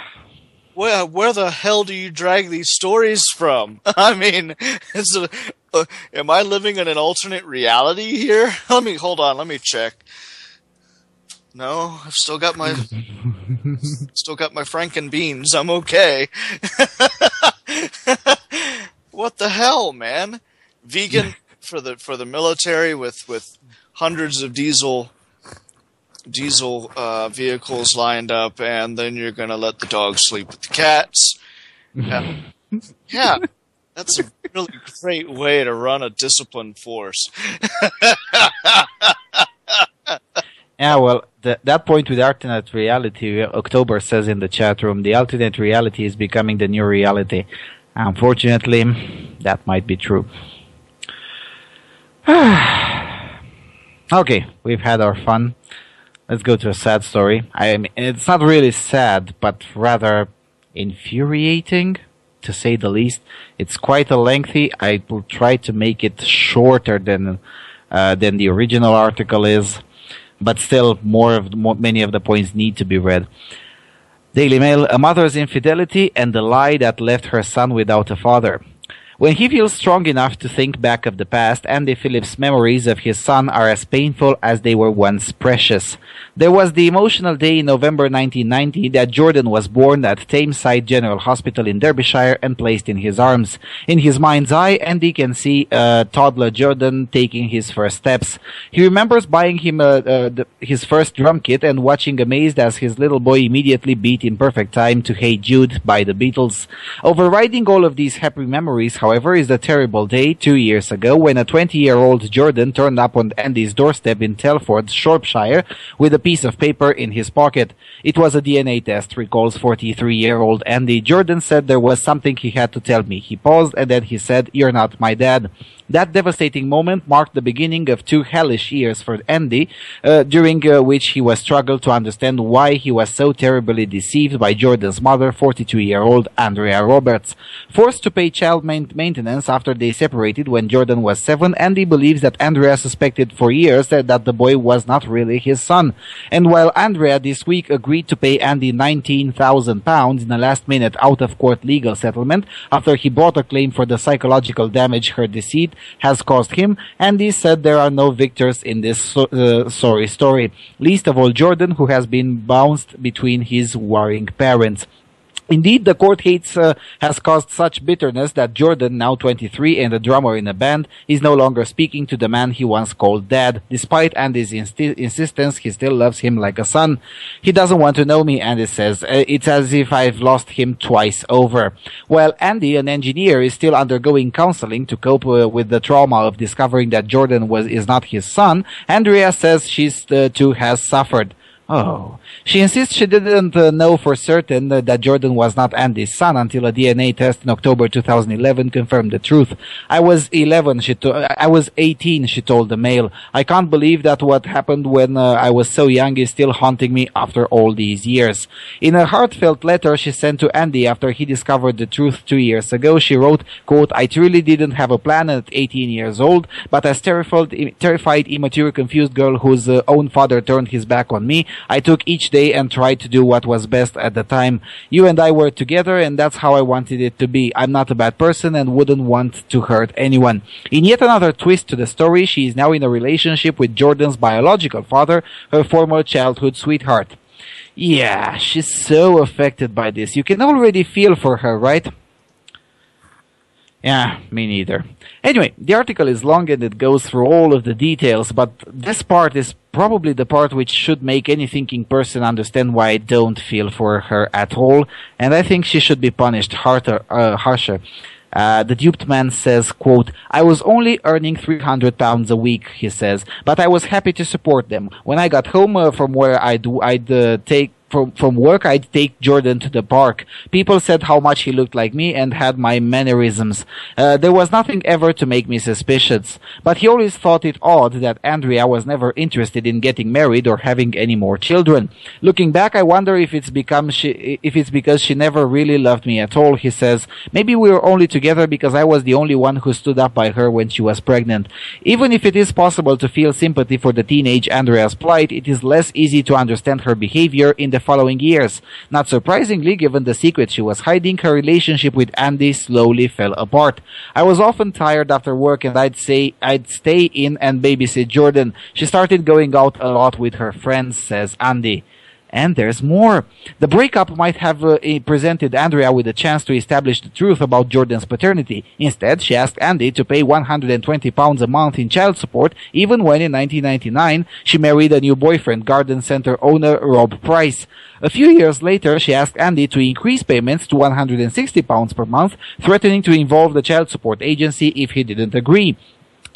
Where the hell do you drag these stories from? I mean, am I living in an alternate reality here? Hold on, let me check. No, I've still got my Franken beans. I'm okay. What the hell, man? Vegan for the military with hundreds of diesel vehicles lined up, and then you're gonna let the dogs sleep with the cats. Yeah, that's a really great way to run a disciplined force. Yeah, well, that point with alternate reality, October says in the chat room, the alternate reality is becoming the new reality. Unfortunately, that might be true. Okay, we've had our fun. Let's go to a sad story. I mean, it's not really sad, but rather infuriating, to say the least. It's quite a lengthy. I will try to make it shorter than the original article is. But still, many of the points need to be read. Daily Mail, a mother's infidelity and the lie that left her son without a father. When he feels strong enough to think back of the past, Andy Phillips' memories of his son are as painful as they were once precious. There was the emotional day in November 1990 that Jordan was born at Tameside General Hospital in Derbyshire and placed in his arms. In his mind's eye, Andy can see toddler Jordan taking his first steps. He remembers buying him his first drum kit and watching amazed as his little boy immediately beat in perfect time to Hey Jude by the Beatles. Overriding all of these happy memories, however, is the terrible day 2 years ago when a 20-year-old Jordan turned up on Andy's doorstep in Telford, Shropshire, with a piece of paper in his pocket. It was a DNA test, recalls 43-year-old Andy. Jordan said there was something he had to tell me. He paused and then he said, "You're not my dad." That devastating moment marked the beginning of 2 hellish years for Andy, during which he was struggled to understand why he was so terribly deceived by Jordan's mother, 42-year-old Andrea Roberts. Forced to pay child maintenance after they separated when Jordan was 7, Andy believes that Andrea suspected for years that the boy was not really his son. And while Andrea this week agreed to pay Andy £19,000 in a last-minute out-of-court legal settlement after he brought a claim for the psychological damage her deceit has caused him, Andy said there are no victors in this sorry story, least of all Jordan, who has been bounced between his warring parents. Indeed, the court case has caused such bitterness that Jordan, now 23 and a drummer in a band, is no longer speaking to the man he once called dad. Despite Andy's insistence, he still loves him like a son. He doesn't want to know me, Andy says. It's as if I've lost him twice over. While Andy, an engineer, is still undergoing counseling to cope with the trauma of discovering that Jordan is not his son, Andrea says she too has suffered. Oh. She insists she didn't know for certain that Jordan was not Andy's son until a DNA test in October 2011 confirmed the truth. I was 18, she told the Mail. I can't believe that what happened when I was so young is still haunting me after all these years. In a heartfelt letter she sent to Andy after he discovered the truth 2 years ago, she wrote, quote, I truly didn't have a plan at 18 years old, but as terrified, immature, confused girl whose own father turned his back on me, I took each day and tried to do what was best at the time. You and I were together, and that's how I wanted it to be. I'm not a bad person and wouldn't want to hurt anyone. In yet another twist to the story, she is now in a relationship with Jordan's biological father, her former childhood sweetheart. Yeah, she's so affected by this. You can already feel for her, right? Yeah, me neither. Anyway, the article is long and it goes through all of the details, but this part is probably the part which should make any thinking person understand why I don't feel for her at all, and I think she should be punished harsher. The duped man says, quote, I was only earning £300 a week, he says, but I was happy to support them. When I got home from where I'd take Jordan to the park. People said how much he looked like me and had my mannerisms. There was nothing ever to make me suspicious. But he always thought it odd that Andrea was never interested in getting married or having any more children. Looking back, I wonder if it's because she never really loved me at all, he says. Maybe we were only together because I was the only one who stood up by her when she was pregnant. Even if it is possible to feel sympathy for the teenage Andrea's plight, it is less easy to understand her behavior in the following years. Not surprisingly, given the secret she was hiding, her relationship with Andy slowly fell apart. I was often tired after work and I'd stay in and babysit Jordan. She started going out a lot with her friends, says Andy. And there's more. The breakup might have presented Andrea with a chance to establish the truth about Jordan's paternity. Instead, she asked Andy to pay £120 a month in child support, even when in 1999 she married a new boyfriend, garden center owner Rob Price. A few years later, she asked Andy to increase payments to £160 per month, threatening to involve the child support agency if he didn't agree.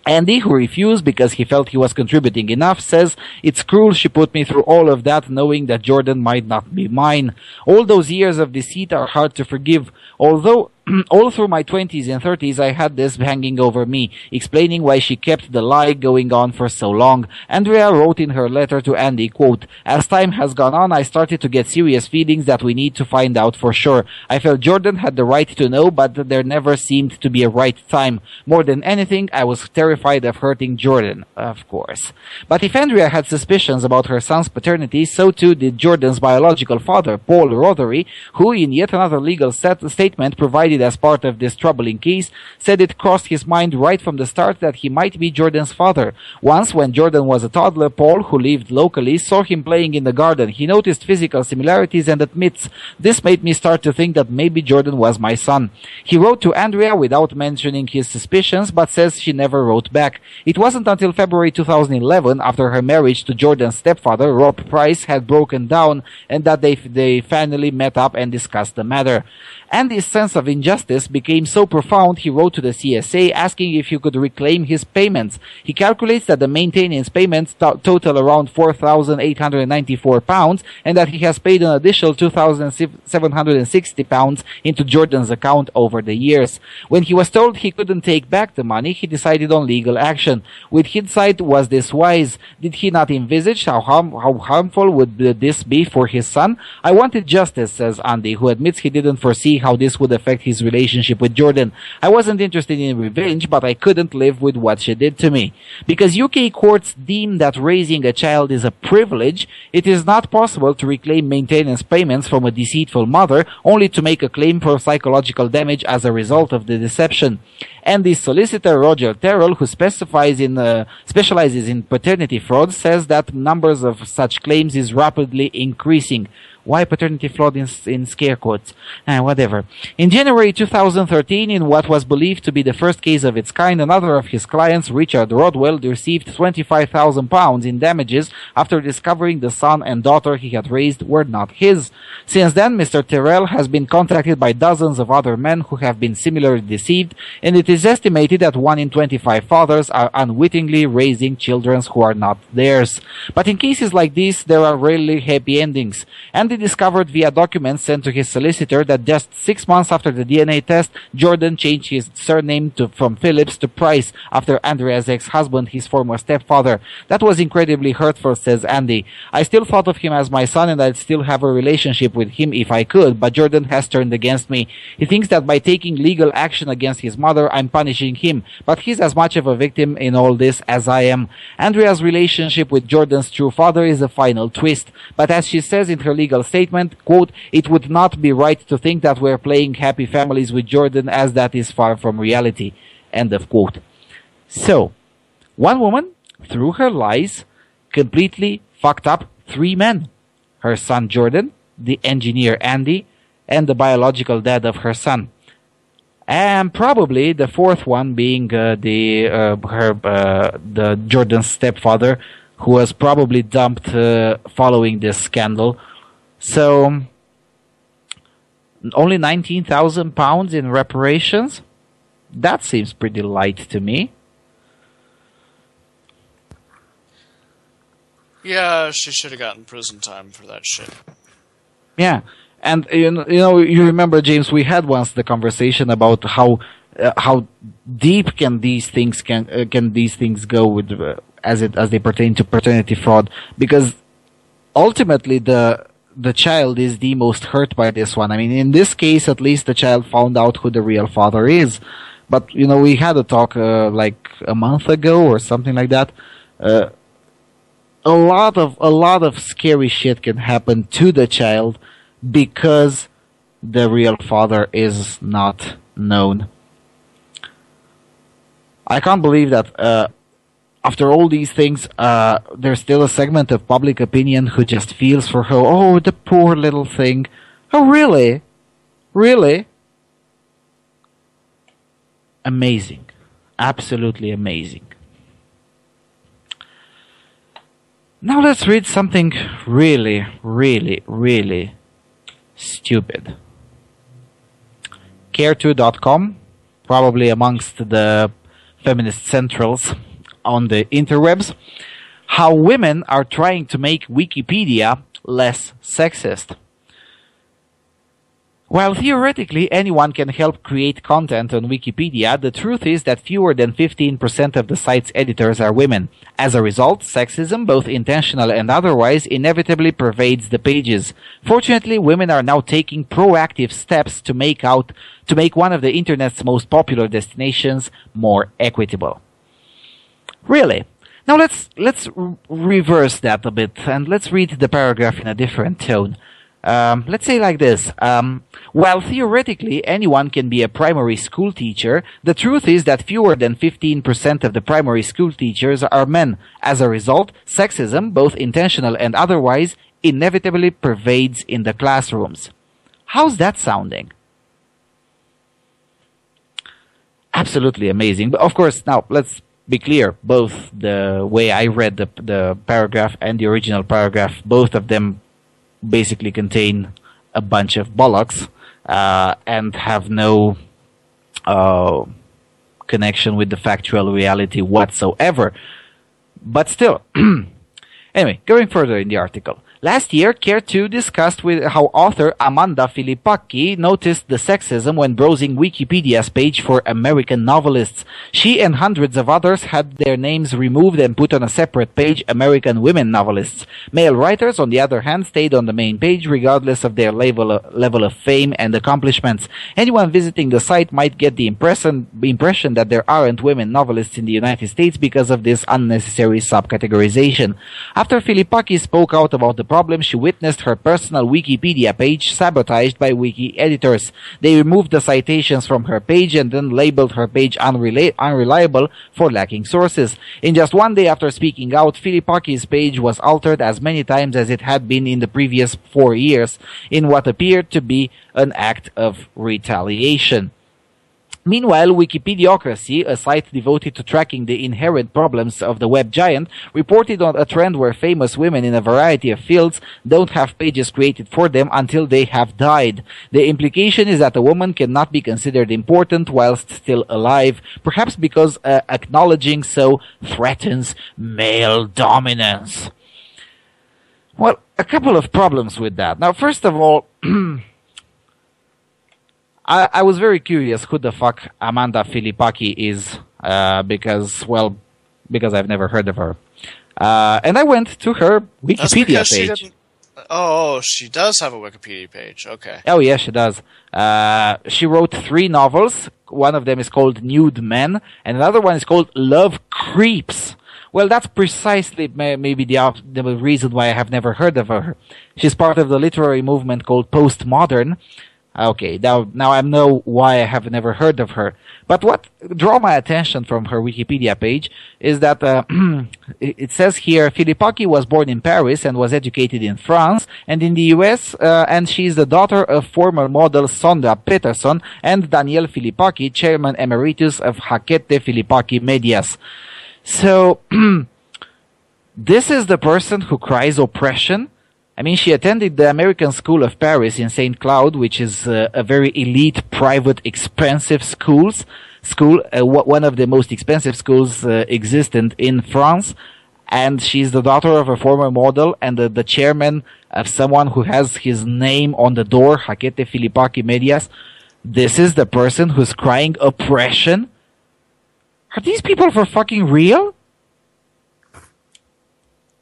Andy, who refused because he felt he was contributing enough, says, it's cruel she put me through all of that knowing that Jordan might not be mine. All those years of deceit are hard to forgive. Although all through my 20s and 30s I had this hanging over me, explaining why she kept the lie going on for so long. Andrea wrote in her letter to Andy, quote, as time has gone on, I started to get serious feelings that we need to find out for sure. I felt Jordan had the right to know, but there never seemed to be a right time. More than anything, I was terrified of hurting Jordan, of course. But if Andrea had suspicions about her son's paternity, so too did Jordan's biological father, Paul Rothery, who in yet another legal statement provided as part of this troubling case, said it crossed his mind right from the start that he might be Jordan's father. Once, when Jordan was a toddler, Paul, who lived locally, saw him playing in the garden. He noticed physical similarities and admits, this made me start to think that maybe Jordan was my son. He wrote to Andrea without mentioning his suspicions, but says she never wrote back. It wasn't until February 2011, after her marriage to Jordan's stepfather, Rob Price, had broken down, and that they finally met up and discussed the matter. Andy's sense of injustice became so profound he wrote to the CSA asking if he could reclaim his payments. He calculates that the maintenance payments total around £4,894 and that he has paid an additional £2,760 into Jordan's account over the years. When he was told he couldn't take back the money, he decided on legal action. With hindsight, was this wise? Did he not envisage how harmful would this be for his son? I wanted justice, says Andy, who admits he didn't foresee how this would affect his relationship with Jordan. I wasn't interested in revenge, but I couldn't live with what she did to me. Because UK courts deem that raising a child is a privilege, it is not possible to reclaim maintenance payments from a deceitful mother only to make a claim for psychological damage as a result of the deception. And the solicitor Roger Terrell, who specializes in paternity fraud, says that numbers of such claims is rapidly increasing. Why paternity flawed in scare quotes? Whatever. In January 2013, in what was believed to be the first case of its kind, another of his clients, Richard Rodwell, received £25,000 in damages after discovering the son and daughter he had raised were not his. Since then, Mr. Terrell has been contacted by dozens of other men who have been similarly deceived, and it is estimated that 1 in 25 fathers are unwittingly raising children who are not theirs. But in cases like this, there are rarely happy endings. Andy discovered via documents sent to his solicitor that just 6 months after the DNA test, Jordan changed his surname from Phillips to Price after Andrea's ex-husband, his former stepfather. That was incredibly hurtful, says Andy. I still thought of him as my son and I'd still have a relationship with him if I could, but Jordan has turned against me. He thinks that by taking legal action against his mother, I'm punishing him, but he's as much of a victim in all this as I am. Andrea's relationship with Jordan's true father is a final twist, but as she says in her legal statement, quote, it would not be right to think that we're playing happy families with Jordan, as that is far from reality, end of quote. So, one woman, through her lies, completely fucked up 3 men. Her son Jordan, the engineer Andy, and the biological dad of her son. And probably the 4th one being the Jordan's stepfather, who was probably dumped following this scandal. So, only £19,000 in reparations? That seems pretty light to me. Yeah, she should have gotten prison time for that shit. Yeah, and you remember, James, we had once the conversation about how deep can these things go with as they pertain to paternity fraud, because ultimately the child is the most hurt by this one. I mean, in this case, at least the child found out who the real father is. But we had a talk like a month ago or something like that. A lot of scary shit can happen to the child because the real father is not known. I can't believe that after all these things, there's still a segment of public opinion who just feels for her. Oh, the poor little thing. Oh, really? Really? Amazing. Absolutely amazing. Now let's read something really, really, really stupid. Care2.com, probably amongst the feminist centrals on the interwebs. How women are trying to make Wikipedia less sexist. While theoretically anyone can help create content on Wikipedia, the truth is that fewer than 15% of the site's editors are women. As a result, sexism, both intentional and otherwise, inevitably pervades the pages. Fortunately, women are now taking proactive steps to make one of the internet's most popular destinations more equitable. Really? Now let's reverse that a bit and let's read the paragraph in a different tone. Let's say like this. While theoretically anyone can be a primary school teacher, the truth is that fewer than 15% of the primary school teachers are men. As a result, sexism, both intentional and otherwise, inevitably pervades in the classrooms. How's that sounding? Absolutely amazing. But of course, now let's be clear. Both the way I read the paragraph and the original paragraph, both of them basically contain a bunch of bollocks and have no connection with the factual reality whatsoever. But still, anyway, going further in the article. Last year, Care2 discussed with how author Amanda Filipacchi noticed the sexism when browsing Wikipedia's page for American novelists. She and hundreds of others had their names removed and put on a separate page, American women novelists. Male writers, on the other hand, stayed on the main page regardless of their level of fame and accomplishments. Anyone visiting the site might get the impression that there aren't women novelists in the United States because of this unnecessary subcategorization. After Filipacchi spoke out about the problem, she witnessed her personal Wikipedia page sabotaged by wiki editors. They removed the citations from her page and then labeled her page unreliable for lacking sources. In just one day after speaking out, Filipaki's page was altered as many times as it had been in the previous 4 years in what appeared to be an act of retaliation. Meanwhile, Wikipediocracy, a site devoted to tracking the inherent problems of the web giant, reported on a trend where famous women in a variety of fields don't have pages created for them until they have died. The implication is that a woman cannot be considered important whilst still alive, perhaps because acknowledging so threatens male dominance. Well, a couple of problems with that. Now, first of all, I was very curious who the fuck Amanda Filipaki is, because I've never heard of her. And I went to her Wikipedia page. She does have a Wikipedia page. Okay. Oh, yeah, she does. She wrote 3 novels. One of them is called Nude Men, and another one is called Love Creeps. Well, that's precisely maybe the reason why I have never heard of her. She's part of the literary movement called postmodern. Okay, now I know why I have never heard of her. But what drew my attention from her Wikipedia page is that it says here, Filipaki was born in Paris and was educated in France and in the US, and she is the daughter of former model Sondra Peterson and Daniel Filipaki, chairman emeritus of Hackete Filipaki Medias. So, this is the person who cries oppression? I mean, she attended the American School of Paris in St. Cloud, which is a very elite, private, expensive school, one of the most expensive schools existent in France. And she's the daughter of a former model and the chairman of someone who has his name on the door, Hackete Filipaki Medias. This is the person who's crying oppression? Are these people for fucking real?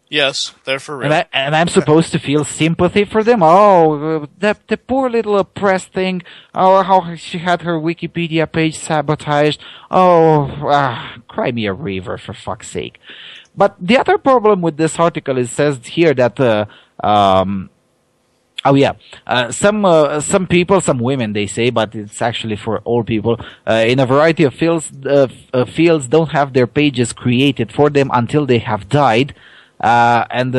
Yes, they're for real. And I'm supposed to feel sympathy for them? Oh, the poor little oppressed thing. Oh, how she had her Wikipedia page sabotaged. Oh, cry me a river, for fuck's sake. But the other problem with this article is says here that, some people, some women, they say, but it's actually for all people, in a variety of fields don't have their pages created for them until they have died. And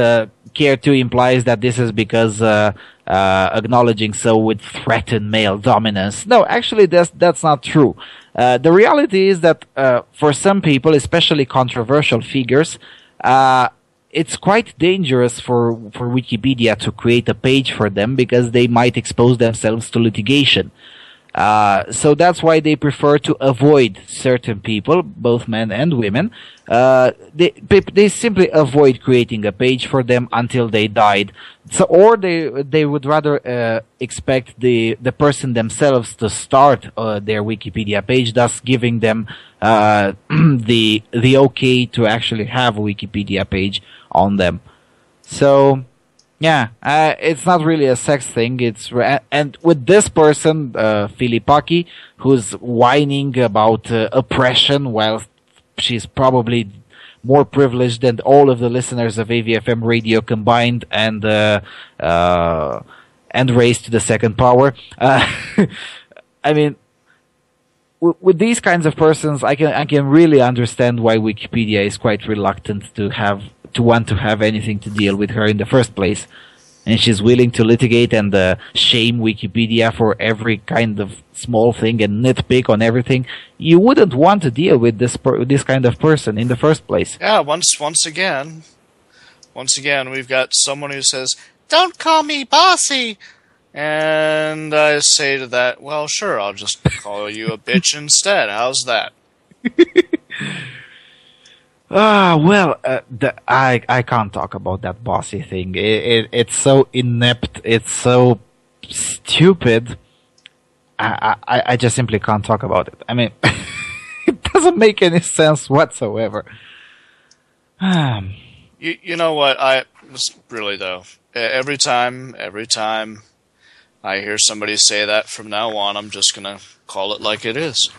Care 2 implies that this is because acknowledging so would threaten male dominance. No, actually that's not true. The reality is that for some people, especially controversial figures, it's quite dangerous for Wikipedia to create a page for them because they might expose themselves to litigation. So that's why they prefer to avoid certain people, both men and women. They simply avoid creating a page for them until they died. So, or they would rather expect the person themselves to start their Wikipedia page, thus giving them the okay to actually have a Wikipedia page on them. So. Yeah, it's not really a sex thing. And with this person, Filipaki, who's whining about oppression, while she's probably more privileged than all of the listeners of AVFM radio combined and raised to the second power. I mean, with these kinds of persons, I can really understand why Wikipedia is quite reluctant to want to have anything to deal with her in the first place. And she's willing to litigate and shame Wikipedia for every kind of small thing and nitpick on everything. You wouldn't want to deal with this kind of person in the first place. Yeah, once again, we've got someone who says, "Don't call me bossy." And I say to that, well, sure, I'll just call you a bitch instead. How's that? I can't talk about that bossy thing. It's so inept. It's so stupid. I just simply can't talk about it. I mean, it doesn't make any sense whatsoever. You know what? Really though, every time I hear somebody say that from now on, I'm just gonna call it like it is.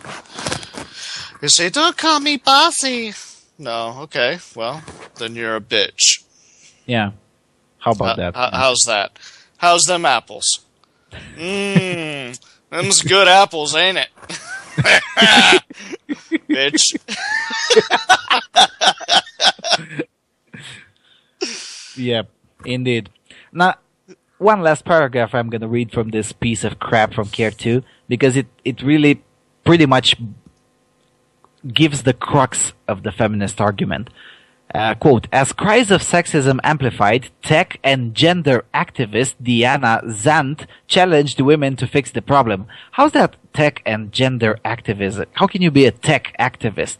They say, "Don't call me bossy." No, okay, well, then you're a bitch. Yeah. How about that? How's that? How's them apples? Them's good apples, ain't it? Bitch. Yep, indeed. Now, one last paragraph I'm going to read from this piece of crap from Care 2, because it really pretty much gives the crux of the feminist argument. Quote, as cries of sexism amplified, tech and gender activist Diana Zant challenged women to fix the problem. How's that tech and gender activism? How can you be a tech activist?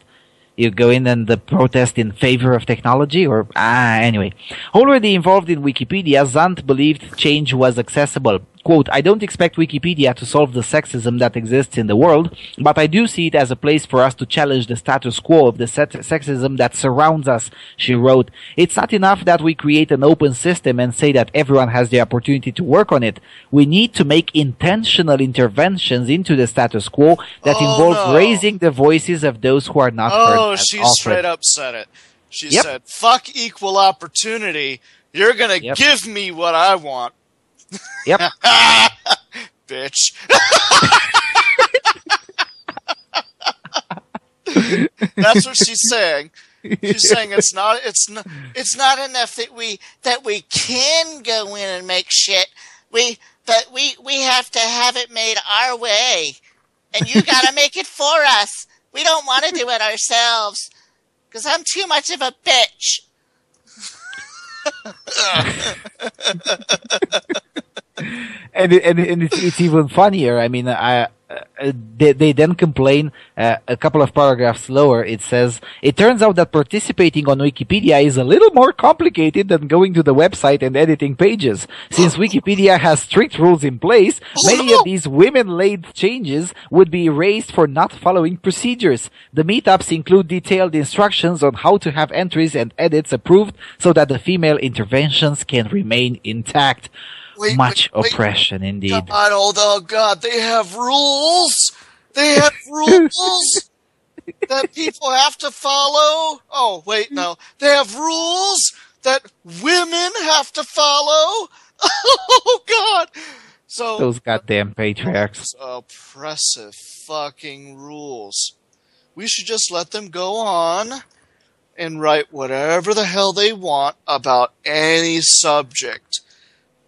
You go in and protest in favor of technology? Or, anyway. Already involved in Wikipedia, Zant believed change was accessible. Quote, I don't expect Wikipedia to solve the sexism that exists in the world, but I do see it as a place for us to challenge the status quo of the sexism that surrounds us, she wrote. It's not enough that we create an open system and say that everyone has the opportunity to work on it. We need to make intentional interventions into the status quo that involve raising the voices of those who are not heard. Oh, she straight up said it. She said, fuck equal opportunity. You're gonna give me what I want. Yep. Bitch. That's what she's saying. She's saying it's not enough that we can go in and make shit. We have to have it made our way. And you gotta make it for us. We don't want to do it ourselves. 'Cause I'm too much of a bitch. And it's even funnier. I mean, they then complain a couple of paragraphs lower. It says, it turns out that participating on Wikipedia is a little more complicated than going to the website and editing pages. Since Wikipedia has strict rules in place, many of these women-led changes would be erased for not following procedures. The meetups include detailed instructions on how to have entries and edits approved so that the female interventions can remain intact. Much oppression, indeed. God, oh God, they have rules. They have rules that people have to follow. Oh, wait, no. They have rules that women have to follow. Oh, God. So those goddamn patriarchs. Oppressive fucking rules. We should just let them go on and write whatever the hell they want about any subject.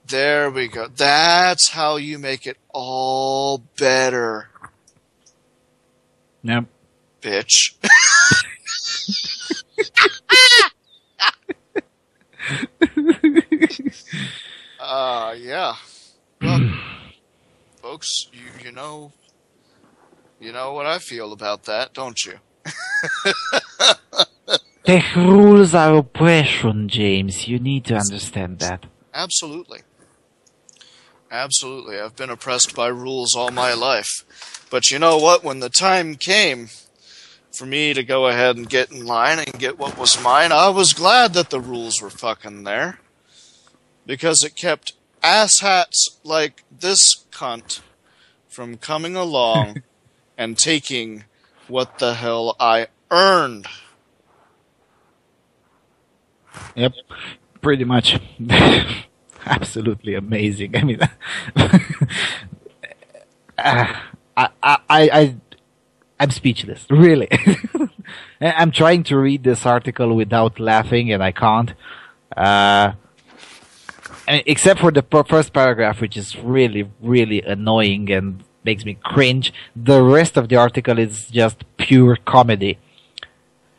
There we go. That's how you make it all better. Yep. Bitch. Yeah. Well, folks, you know what I feel about that, don't you? Tech rules are oppression, James. You need to understand that. Absolutely. Absolutely. I've been oppressed by rules all my life. But you know what? When the time came for me to go ahead and get in line and get what was mine, I was glad that the rules were fucking there. Because it kept asshats like this cunt from coming along and taking what the hell I earned. Yep. Pretty much. Absolutely amazing. I mean, I'm speechless, really. I'm trying to read this article without laughing, and I can't. Except for the first paragraph, which is really, really annoying and makes me cringe. The rest of the article is just pure comedy.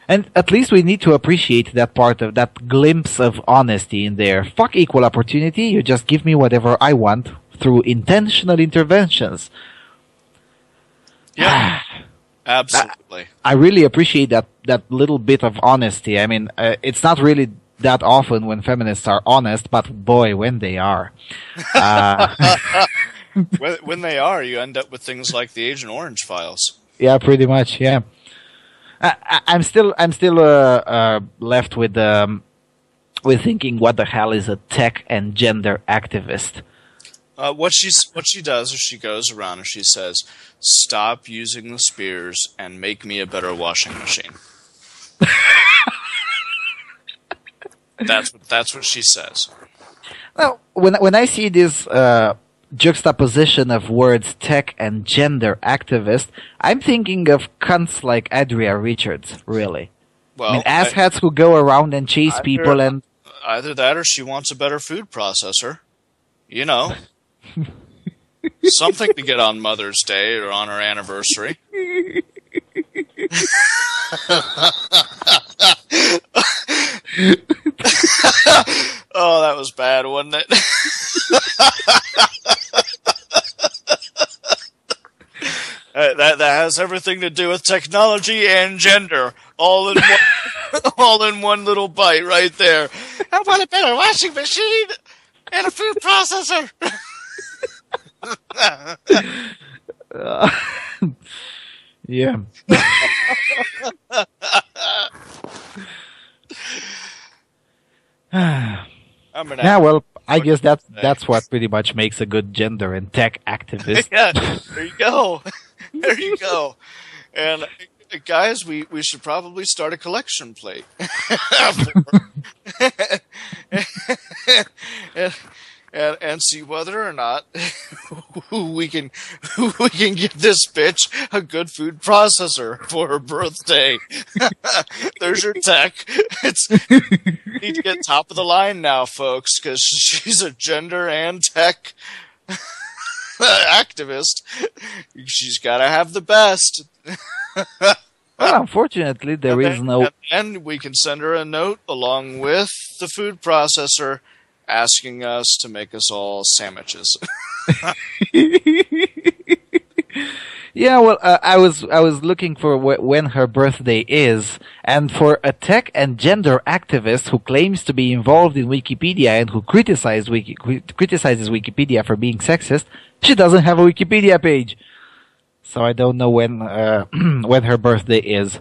And at least we need to appreciate that part of that glimpse of honesty in there. Fuck equal opportunity. You just give me whatever I want through intentional interventions. Yeah, absolutely. I really appreciate that little bit of honesty. I mean, it's not really that often when feminists are honest, but boy, when they are. When they are, you end up with things like the Agent Orange files. Yeah, pretty much, yeah. I'm still left with thinking, what the hell is a tech and gender activist? What she does is she goes around and she says, "Stop using the spears and make me a better washing machine." That's what she says. Well, when I see this juxtaposition of words tech and gender activist, I'm thinking of cunts like Adria Richards, really. Well, I mean, asshats who go around and chase people and... Either that or she wants a better food processor. You know. Something to get on Mother's Day or on her anniversary. Oh, that was bad, wasn't it? That has everything to do with technology and gender, all in one little bite right there. How about a better washing machine and a food processor? Yeah. Yeah, well, I guess that's what pretty much makes a good gender and tech activist. Yeah, there you go. There you go. And guys, we should probably start a collection plate. and see whether or not we can give this bitch a good food processor for her birthday. There's your tech. Need to get top of the line now, folks, because she's a gender and tech activist. She's got to have the best. Well, unfortunately, there is no... And we can send her a note along with the food processor asking us to make us all sandwiches. Yeah, well, I was looking for when her birthday is, and for a tech and gender activist who claims to be involved in Wikipedia and who criticizes Wikipedia for being sexist, she doesn't have a Wikipedia page. So I don't know when when her birthday is.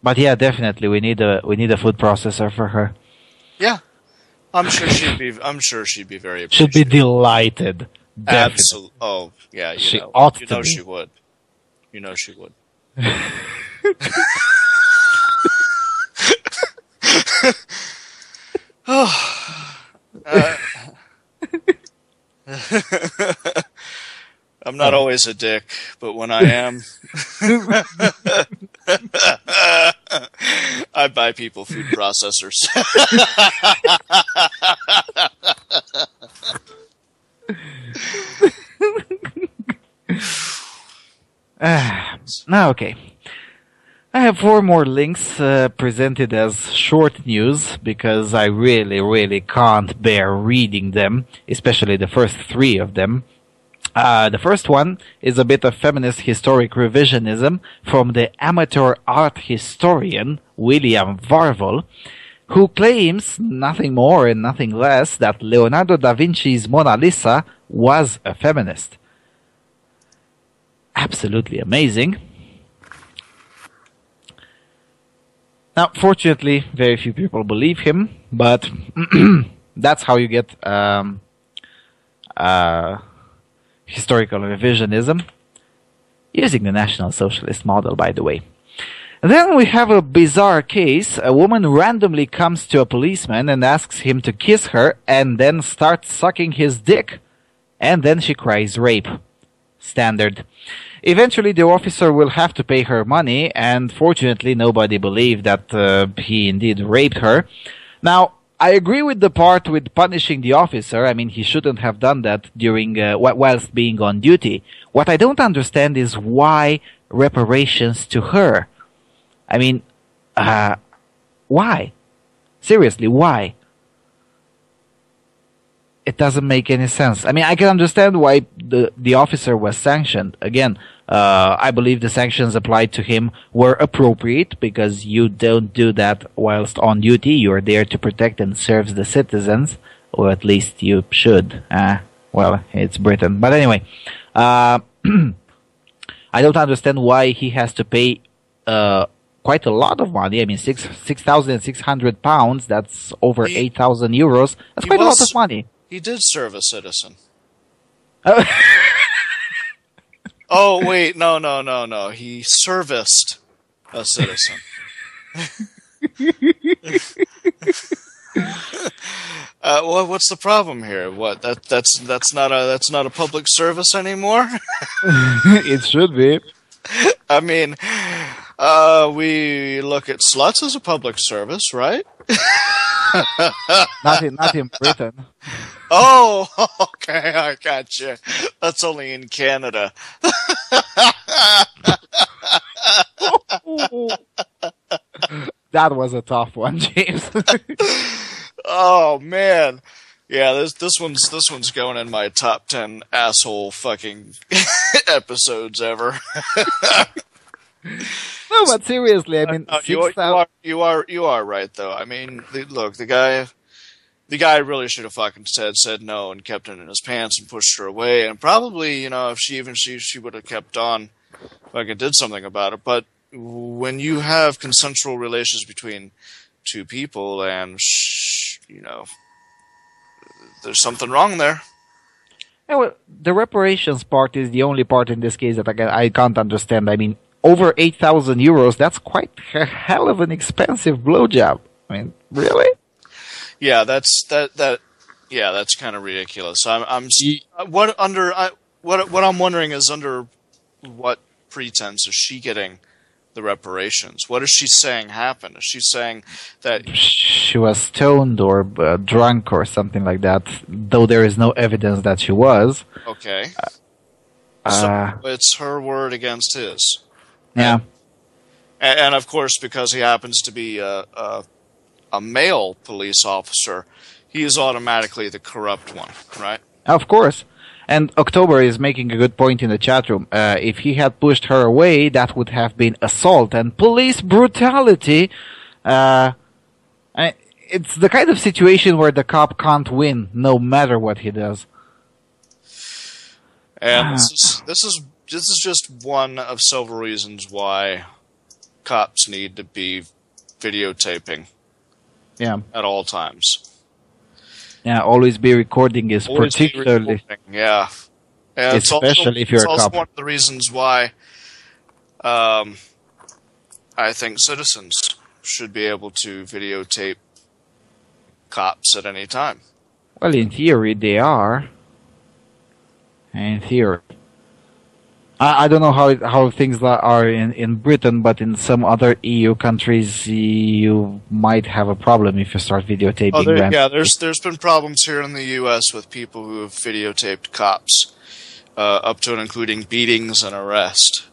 But yeah, definitely we need a food processor for her. Yeah. I'm sure she'd be very appreciative. She'd be delighted. Absolutely. Oh, yeah, she ought to be. She would. You know she would. I'm not always a dick, but when I am, I buy people food processors. Now, okay. I have 4 more links presented as short news because I really can't bear reading them, especially the first 3 of them. The first one is a bit of feminist historic revisionism from the amateur art historian William Varvel, who claims nothing more and nothing less that Leonardo da Vinci's Mona Lisa was a feminist. Absolutely amazing. Now, fortunately, very few people believe him, but that's how you get historical revisionism, using the National Socialist model, by the way. And then we have a bizarre case. A woman randomly comes to a policeman and asks him to kiss her and then starts sucking his dick. And then she cries rape. Standard. Eventually the officer will have to pay her money, and fortunately nobody believed that he indeed raped her. Now, I agree with the part with punishing the officer. I mean, he shouldn't have done that during whilst being on duty. What I don't understand is why reparations to her. I mean, why? Seriously, why? It doesn't make any sense. I mean, I can understand why the officer was sanctioned. Again, I believe the sanctions applied to him were appropriate because you don't do that whilst on duty. You're there to protect and serve the citizens, or at least you should. Well, it's Britain. But anyway, I don't understand why he has to pay quite a lot of money. I mean, £6,600. That's over 8,000 euros. That's quite a lot of money. He did serve a citizen. Oh, wait, no. He serviced a citizen. What's the problem here? What that's not a public service anymore. It should be. I mean, we look at sluts as a public service, right? Not in Britain. Oh, okay, I gotcha. That's only in Canada. That was a tough one, James. Oh man, yeah. This one's going in my top 10 asshole fucking episodes ever. No, but seriously, I mean, you are right though. I mean, look, the guy really should have fucking said no and kept it in his pants and pushed her away. And probably, if she would have kept on, fucking did something about it. But when you have consensual relations between two people, and there's something wrong there. Yeah, well, the reparations part is the only part in this case that I can't understand. I mean, over 8,000 euros, that's quite a hell of an expensive blowjob. I mean, really? Yeah, that's kind of ridiculous. What I'm wondering is under what pretense is she getting the reparations? What is she saying happened? Is she saying that she was stoned or drunk or something like that? Though there is no evidence that she was. Okay. So it's her word against his. Yeah. And of course, because he happens to be a male police officer, he is automatically the corrupt one, right? Of course. And October is making a good point in the chat room. If he had pushed her away, that would have been assault and police brutality. It's the kind of situation where the cop can't win, no matter what he does. And this is just one of several reasons why cops need to be videotaping. Yeah. At all times. Yeah, always be recording is particularly. Yeah. And especially if you're a cop. It's also one of the reasons why I think citizens should be able to videotape cops at any time. Well, in theory, they are. In theory. I don't know how things are in Britain, but in some other EU countries, you might have a problem if you start videotaping. There's been problems here in the U.S. with people who have videotaped cops, up to and including beatings and arrest.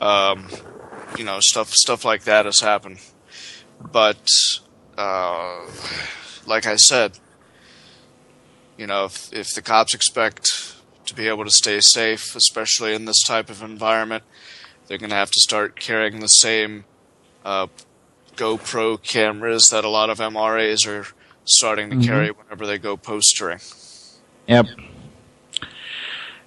Stuff like that has happened. But like I said, if the cops expect to be able to stay safe, especially in this type of environment, they're going to have to start carrying the same GoPro cameras that a lot of MRAs are starting to carry whenever they go postering. Yep.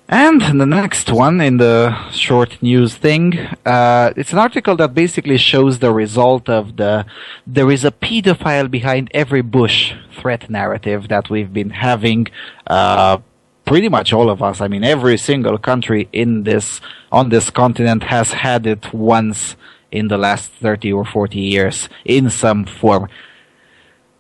And the next one in the short news thing, it's an article that basically shows the result of there is a pedophile behind every Bush threat narrative that we've been having, pretty much all of us. I mean, every single country on this continent has had it once in the last 30 or 40 years in some form.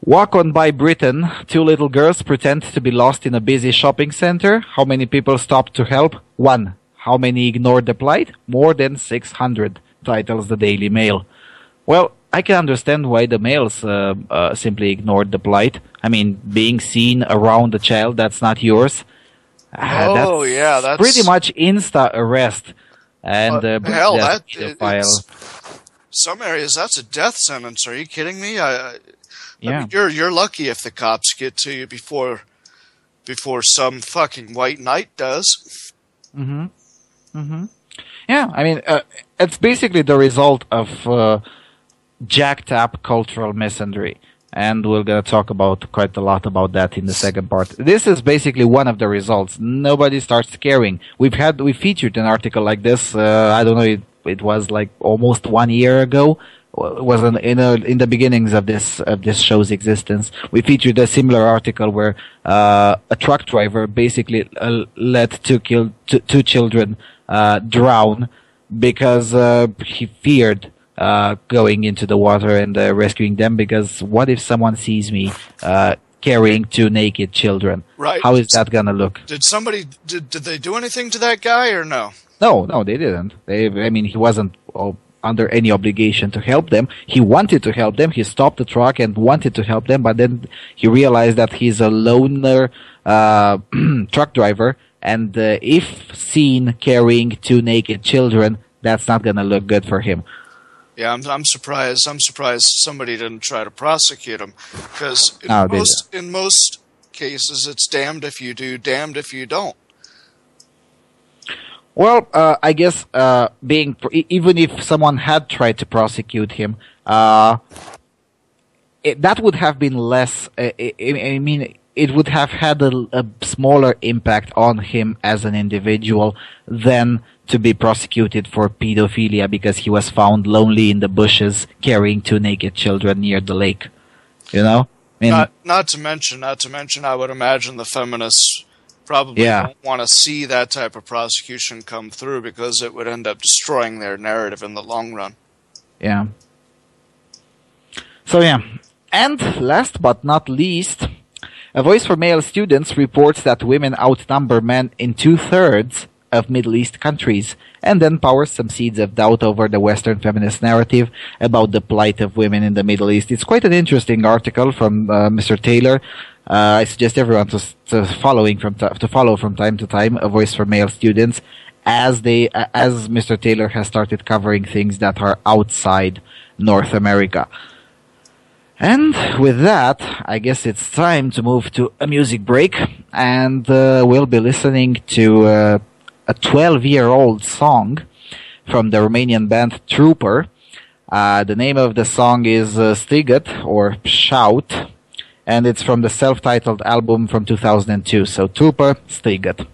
Walk on by Britain, two little girls pretend to be lost in a busy shopping center. How many people stopped to help? 1. How many ignored the plight? More than 600, titles the Daily Mail. Well, I can understand why the males simply ignored the plight. I mean, being seen around a child that's not yours. That's pretty much insta arrest. And some areas that's a death sentence. Are you kidding me? I Yeah. mean, you're lucky if the cops get to you before some fucking white knight does. Yeah, I mean, it's basically the result of jacked up cultural misandry. And we're going to talk about quite a lot about that in the second part. This is basically one of the results. Nobody starts caring. We featured an article like this, I don't know, it was like almost 1 year ago. It was in the beginnings of this show's existence. We featured a similar article where a truck driver basically let two children drown because he feared going into the water and rescuing them, because what if someone sees me carrying 2 naked children? Right. How is that gonna look? Did they do anything to that guy or no? No, they didn't. He wasn't under any obligation to help them. He wanted to help them. He stopped the truck and wanted to help them, but then he realized that he's a loner truck driver, and if seen carrying 2 naked children, that's not gonna look good for him. Yeah, I'm surprised. I'm surprised somebody didn't try to prosecute him, because in most cases, it's damned if you do, damned if you don't. Well, I guess even if someone had tried to prosecute him, that would have been less. It would have had a smaller impact on him as an individual than to be prosecuted for pedophilia because he was found lonely in the bushes carrying 2 naked children near the lake. You know? Not to mention, I would imagine the feminists probably don't want to see that type of prosecution come through, because it would end up destroying their narrative in the long run. Yeah. So yeah. And last but not least, A Voice for Male Students reports that women outnumber men in 2/3 of Middle East countries, and then powers some seeds of doubt over the Western feminist narrative about the plight of women in the Middle East. It's quite an interesting article from Mr. Taylor. I suggest everyone to follow from time to time A Voice for Male Students, as Mr. Taylor has started covering things that are outside North America. And with that, I guess it's time to move to a music break, and we'll be listening to a 12-year-old song from the Romanian band Trooper. The name of the song is Strigat, or Shout, and it's from the self-titled album from 2002. So Trooper, Strigat.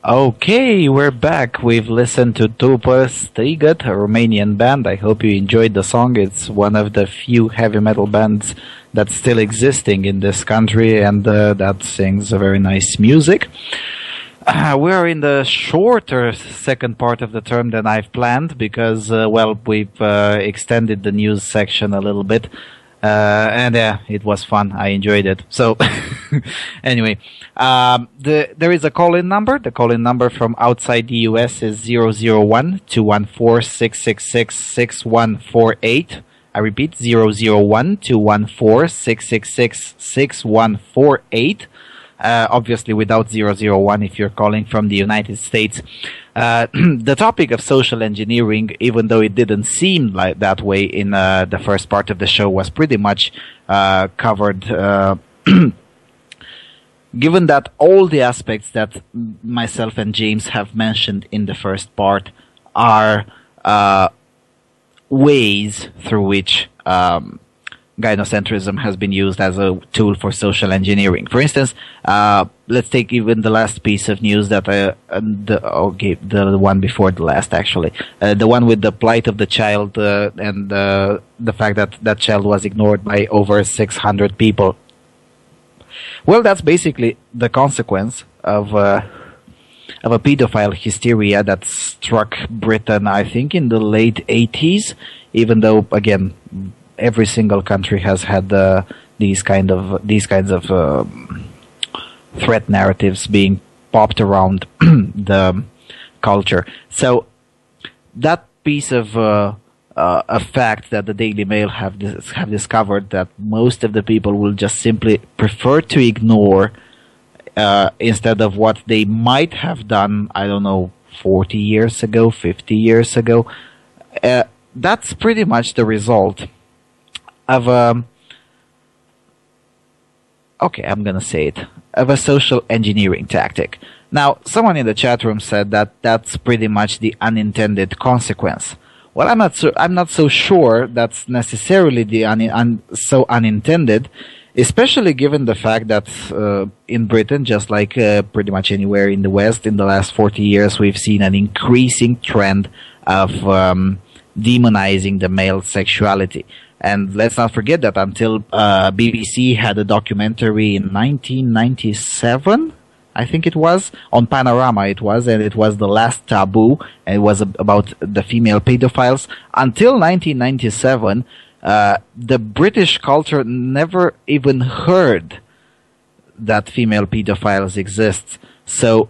Okay, we're back. We've listened to Tupa Strigat, a Romanian band. I hope you enjoyed the song. It's one of the few heavy metal bands that's still existing in this country, and that sings a very nice music. We're in the shorter second part of the term than I've planned because, we've extended the news section a little bit. And it was fun. I enjoyed it. So, anyway, there is a call-in number. The call-in number from outside the US is 001-214-666-6148. I repeat, 001-214-666-6148. Obviously without 001 if you're calling from the United States. The topic of social engineering, even though it didn't seem like that way in the first part of the show, was pretty much covered. Given that all the aspects that myself and James have mentioned in the first part are ways through which gynocentrism has been used as a tool for social engineering. For instance, let's take even the last piece of news that the one before the last, actually, the one with the plight of the child and the fact that that child was ignored by over 600 people. Well, that's basically the consequence of a pedophile hysteria that struck Britain, I think, in the late 80s. Even though, again, every single country has had these kinds of threat narratives being popped around the culture. So that piece of a fact that the Daily Mail have discovered that most of the people will just simply prefer to ignore instead of what they might have done, I don't know, 40 years ago, 50 years ago. That's pretty much the result of I'm gonna say it, of a social engineering tactic. Now, someone in the chat room said that that's pretty much the unintended consequence. Well, I'm not so sure that's necessarily the so unintended, especially given the fact that in Britain, just like pretty much anywhere in the West, in the last 40 years, we've seen an increasing trend of demonizing the male sexuality. And let's not forget that until BBC had a documentary in 1997, I think it was, on Panorama and it was The Last Taboo, and it was about the female pedophiles. Until 1997, the British culture never even heard that female pedophiles exist. So,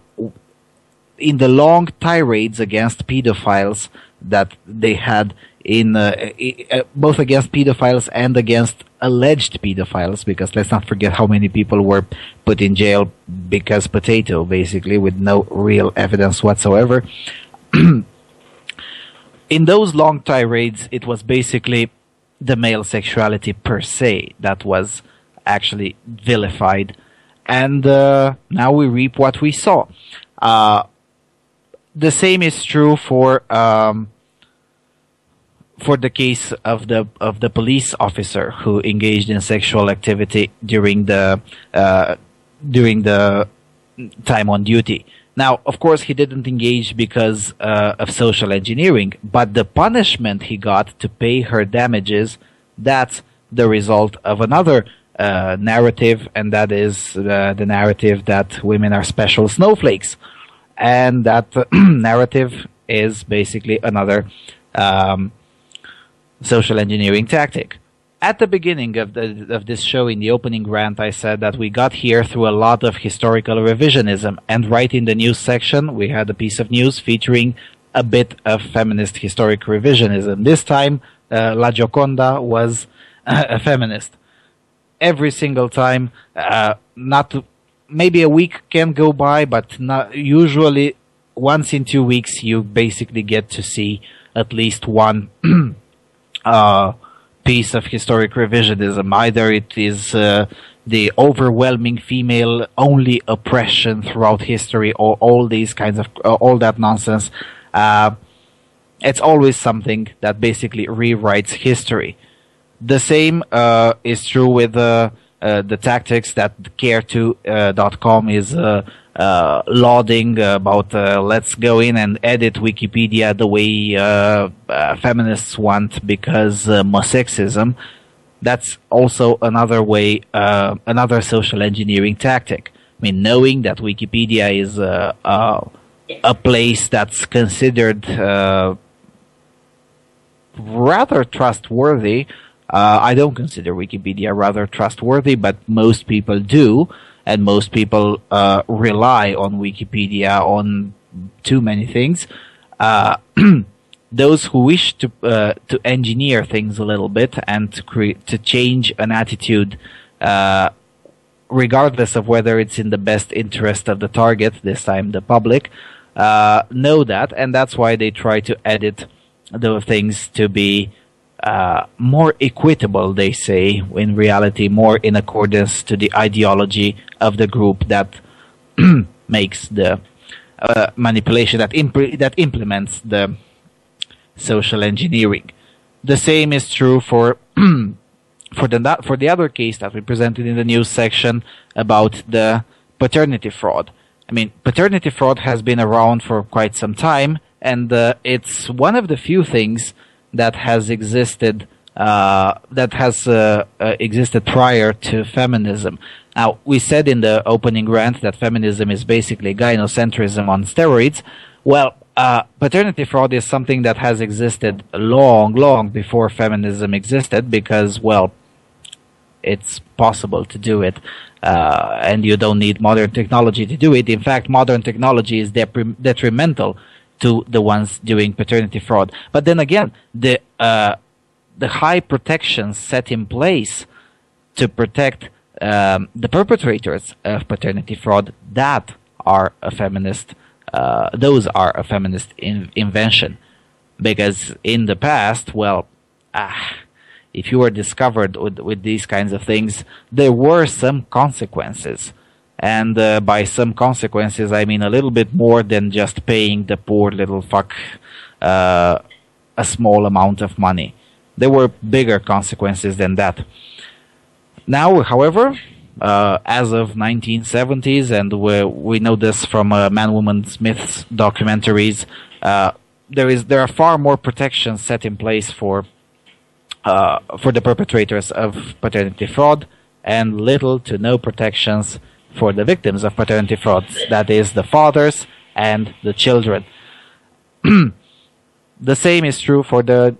in the long tirades against pedophiles that they had both against pedophiles and against alleged pedophiles, because let's not forget how many people were put in jail because potato, basically, with no real evidence whatsoever. In those long tirades, it was basically the male sexuality per se that was actually vilified. And now we reap what we saw. The same is true for the case of the police officer who engaged in sexual activity during the time on duty. Now, of course, he didn't engage because of social engineering, but the punishment he got to pay her damages, that's the result of another narrative, and that is the narrative that women are special snowflakes. And that narrative is basically another social engineering tactic. At the beginning of this show, in the opening rant, I said that we got here through a lot of historical revisionism, and right in the news section, we had a piece of news featuring a bit of feminist historic revisionism. This time, La Gioconda was a feminist. Every single time, maybe a week can go by, but not usually once in 2 weeks, you basically get to see at least one piece of historic revisionism. Either it is the overwhelming female-only oppression throughout history, or all these kinds of all that nonsense. It's always something that basically rewrites history. The same is true with the tactics that Care2.com is lauding about let's go in and edit Wikipedia the way feminists want because more sexism. That's also another way, another social engineering tactic. I mean, knowing that Wikipedia is a place that's considered rather trustworthy. I don't consider Wikipedia rather trustworthy, but most people do, and most people rely on Wikipedia on too many things. Those who wish to engineer things a little bit and to change an attitude, regardless of whether it's in the best interest of the target, this time the public, know that, and that's why they try to edit the things to be more equitable, they say, in reality, more in accordance to the ideology of the group that makes the manipulation, that implements the social engineering. The same is true for the other case that we presented in the news section about the paternity fraud. I mean, paternity fraud has been around for quite some time, and it's one of the few things that has existed existed prior to feminism. Now, we said in the opening rant that feminism is basically gynocentrism on steroids. Well, paternity fraud is something that has existed long before feminism existed because, well, it's possible to do it, and you don't need modern technology to do it. In fact, modern technology is detrimental to the ones doing paternity fraud. But then again, the high protections set in place to protect the perpetrators of paternity fraud, that are a feminist. Those are a feminist invention, because in the past, well, if you were discovered with these kinds of things, there were some consequences. And by some consequences, I mean a little bit more than just paying the poor little fuck a small amount of money. There were bigger consequences than that. Now, however, as of 1970s, and we know this from Man-Woman Smith's documentaries, there are far more protections set in place for the perpetrators of paternity fraud, and little to no protections for the victims of paternity fraud, that is, the fathers and the children. The same is true for the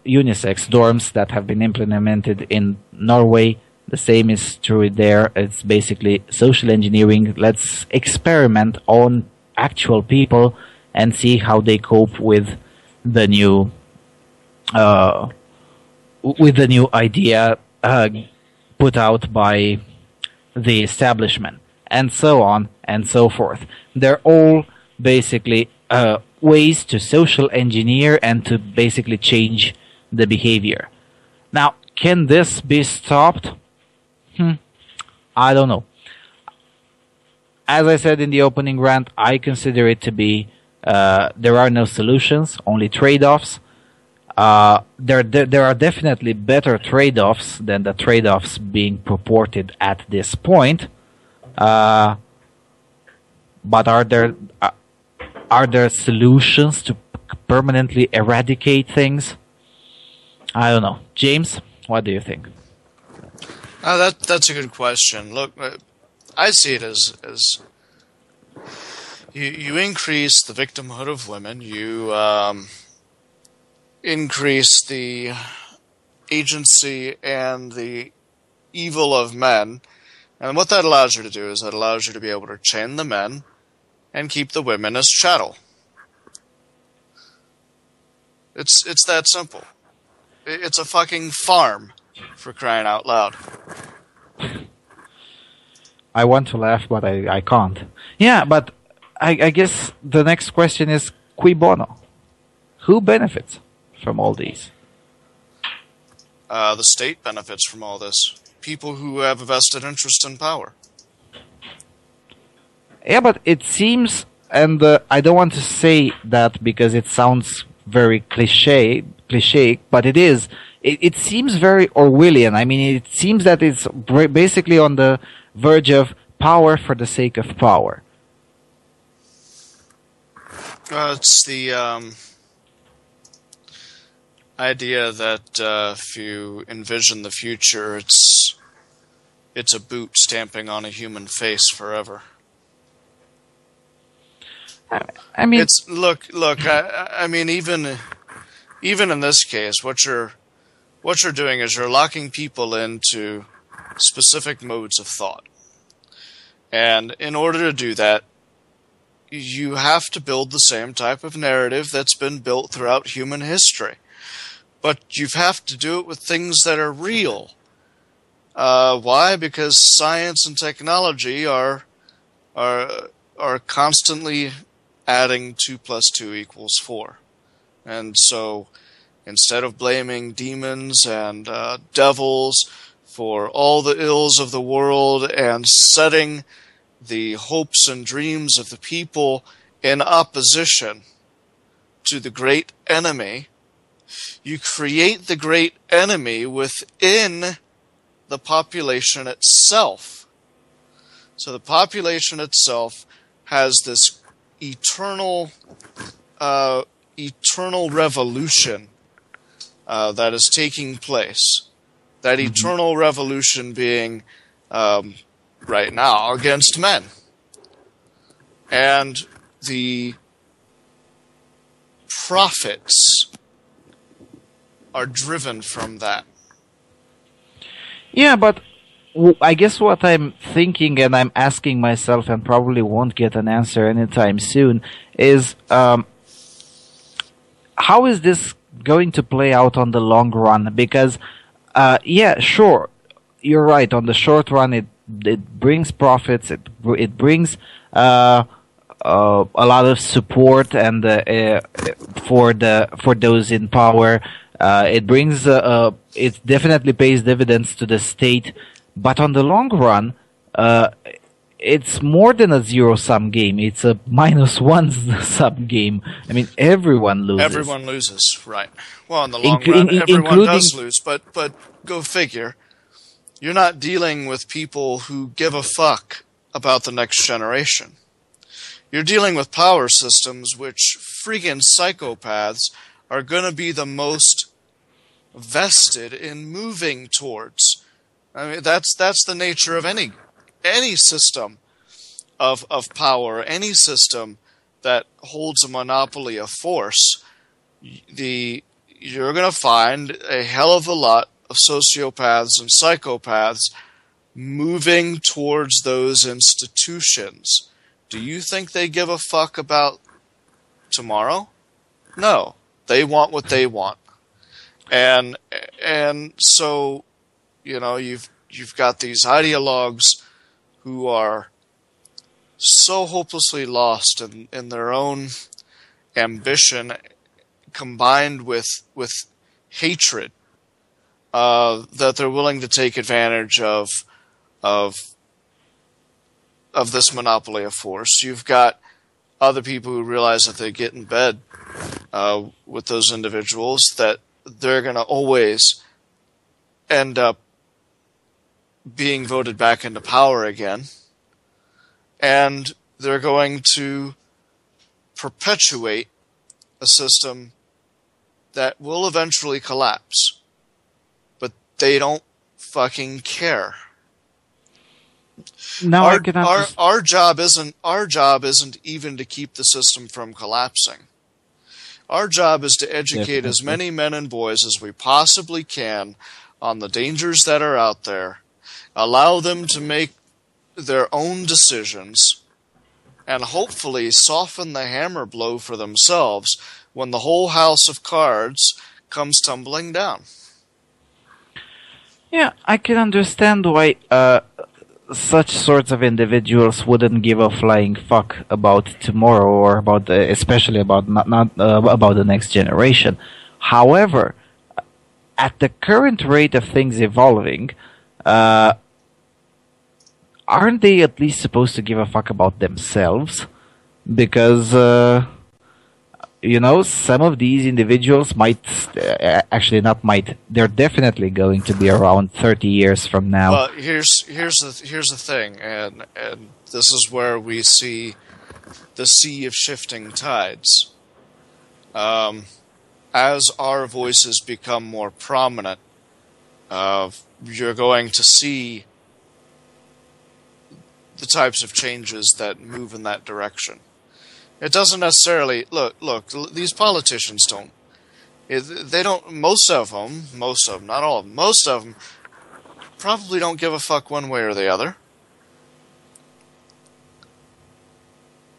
unisex dorms that have been implemented in Norway. The same is true there. It's basically social engineering. Let's experiment on actual people and see how they cope with the new idea put out by the establishment, and so on and so forth. They're all basically ways to social engineer and to basically change the behavior. Now, can this be stopped? I don't know. As I said in the opening rant, I consider it to be there are no solutions, only trade-offs. There are definitely better trade-offs than the trade-offs being purported at this point. But are there solutions to permanently eradicate things? I don't know. James, what do you think? That's a good question. Look, I see it as you increase the victimhood of women, you increase the agency and the evil of men, and what that allows you to do is that allows you to be able to chain the men and keep the women as chattel. It's that simple. It's a fucking farm, for crying out loud. I want to laugh, but I can't. Yeah, but I guess the next question is, cui bono? Who benefits from all these? The state benefits from all this. People who have a vested interest in power. Yeah, but it seems, and I don't want to say that because it sounds very cliche, but it is. It seems very Orwellian. I mean, it seems that it's basically on the verge of power for the sake of power. It's the idea that if you envision the future, it's a boot stamping on a human face forever. I mean, it's look. I mean, even in this case, what you're doing is you're locking people into specific modes of thought, and in order to do that, you have to build the same type of narrative that's been built throughout human history. But you have to do it with things that are real. Why? Because science and technology are constantly adding 2 + 2 = 4. And so instead of blaming demons and devils for all the ills of the world and setting the hopes and dreams of the people in opposition to the great enemy, you create the great enemy within the population itself. So the population itself has this eternal revolution that is taking place. That eternal revolution being right now against men. And the profits are driven from that. Yeah, but I guess what I'm thinking and I'm asking myself and probably won't get an answer anytime soon is how is this going to play out on the long run? Because, yeah, sure, you're right. On the short run, it brings profits. It brings a lot of support and for those in power. It brings it definitely pays dividends to the state, but on the long run, it's more than a zero-sum game. It's a -1 sum game. I mean, everyone loses. Everyone loses, right? Well, in the long run, everyone does lose. But go figure. You're not dealing with people who give a fuck about the next generation. You're dealing with power systems which friggin' psychopaths are going to be the most vested in moving towards. I mean, that's the nature of any system of power, any system that holds a monopoly of force. You're going to find a hell of a lot of sociopaths and psychopaths moving towards those institutions. Do you think they give a fuck about tomorrow? No. They want what they want. And so, you know, you've got these ideologues who are so hopelessly lost in their own ambition combined with hatred that they're willing to take advantage of this monopoly of force. You've got other people who realize that they get in bed with those individuals, that they're going to always end up being voted back into power again, and they're going to perpetuate a system that will eventually collapse. But they don't fucking care. No, our job isn't even to keep the system from collapsing. Our job is to educate as many men and boys as we possibly can on the dangers that are out there, allow them to make their own decisions, and hopefully soften the hammer blow for themselves when the whole house of cards comes tumbling down. Yeah, I can understand why such sorts of individuals wouldn't give a flying fuck about tomorrow, or about especially about not about the next generation. However, at the current rate of things evolving, aren't they at least supposed to give a fuck about themselves? Because you know, some of these individuals might actually not might. They're definitely going to be around 30 years from now. Well, here's the thing, and this is where we see the sea of shifting tides. As our voices become more prominent, you're going to see the types of changes that move in that direction. It doesn't necessarily look. These politicians don't. They don't. Most of them, not all of them. Most of them probably don't give a fuck one way or the other.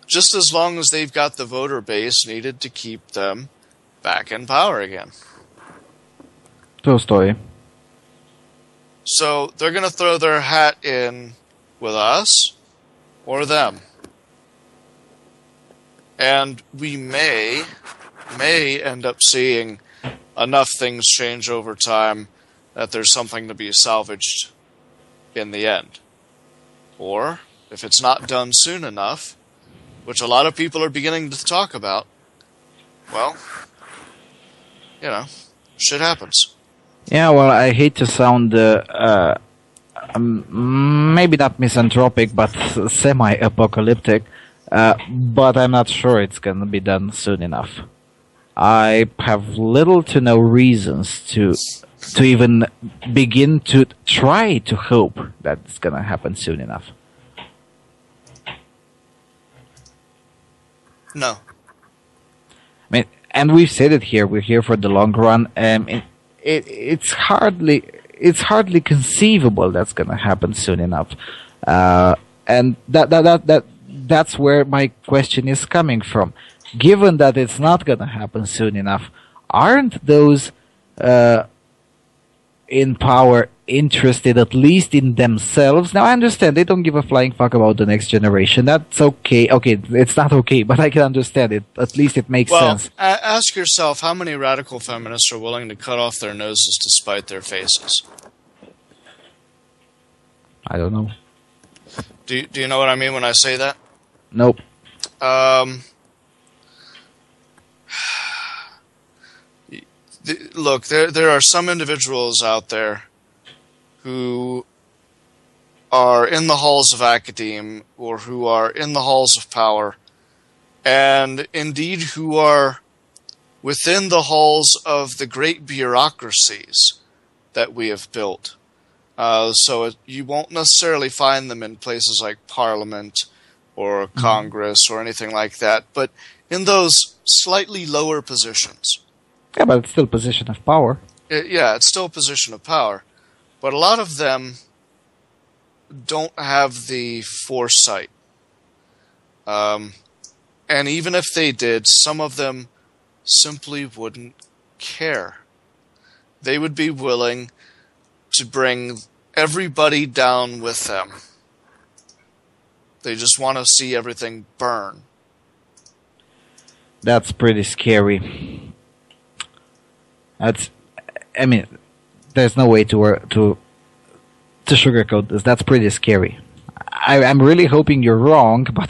Just as long as they've got the voter base needed to keep them back in power again. True story. So they're going to throw their hat in with us or them. And we may end up seeing enough things change over time that there's something to be salvaged in the end. Or, if it's not done soon enough, which a lot of people are beginning to talk about, well, shit happens. Yeah, well, I hate to sound maybe not misanthropic, but semi-apocalyptic, but I'm not sure it's going to be done soon enough. I have little to no reasons to even begin to try to hope that it's going to happen soon enough. No. I mean, and we've said it here. We're here for the long run. It's hardly conceivable that's going to happen soon enough, and that's where my question is coming from. Given that it's not going to happen soon enough, aren't those in power interested at least in themselves? Now, I understand they don't give a flying fuck about the next generation. That's okay. Okay, it's not okay, but I can understand it. At least it makes sense. Ask yourself how many radical feminists are willing to cut off their noses to spite their faces. I don't know. Do you know what I mean when I say that? Nope. Look, there are some individuals out there who are in the halls of academe or who are in the halls of power, and indeed who are within the halls of the great bureaucracies that we have built. So you won't necessarily find them in places like Parliament or Congress or anything like that, but in those slightly lower positions. Yeah, but it's still a position of power. It's still a position of power. But a lot of them don't have the foresight. And even if they did, some of them simply wouldn't care. They would be willing to bring everybody down with them. They just want to see everything burn. That's pretty scary. There's no way to sugarcoat this. That's pretty scary. I'm really hoping you're wrong, but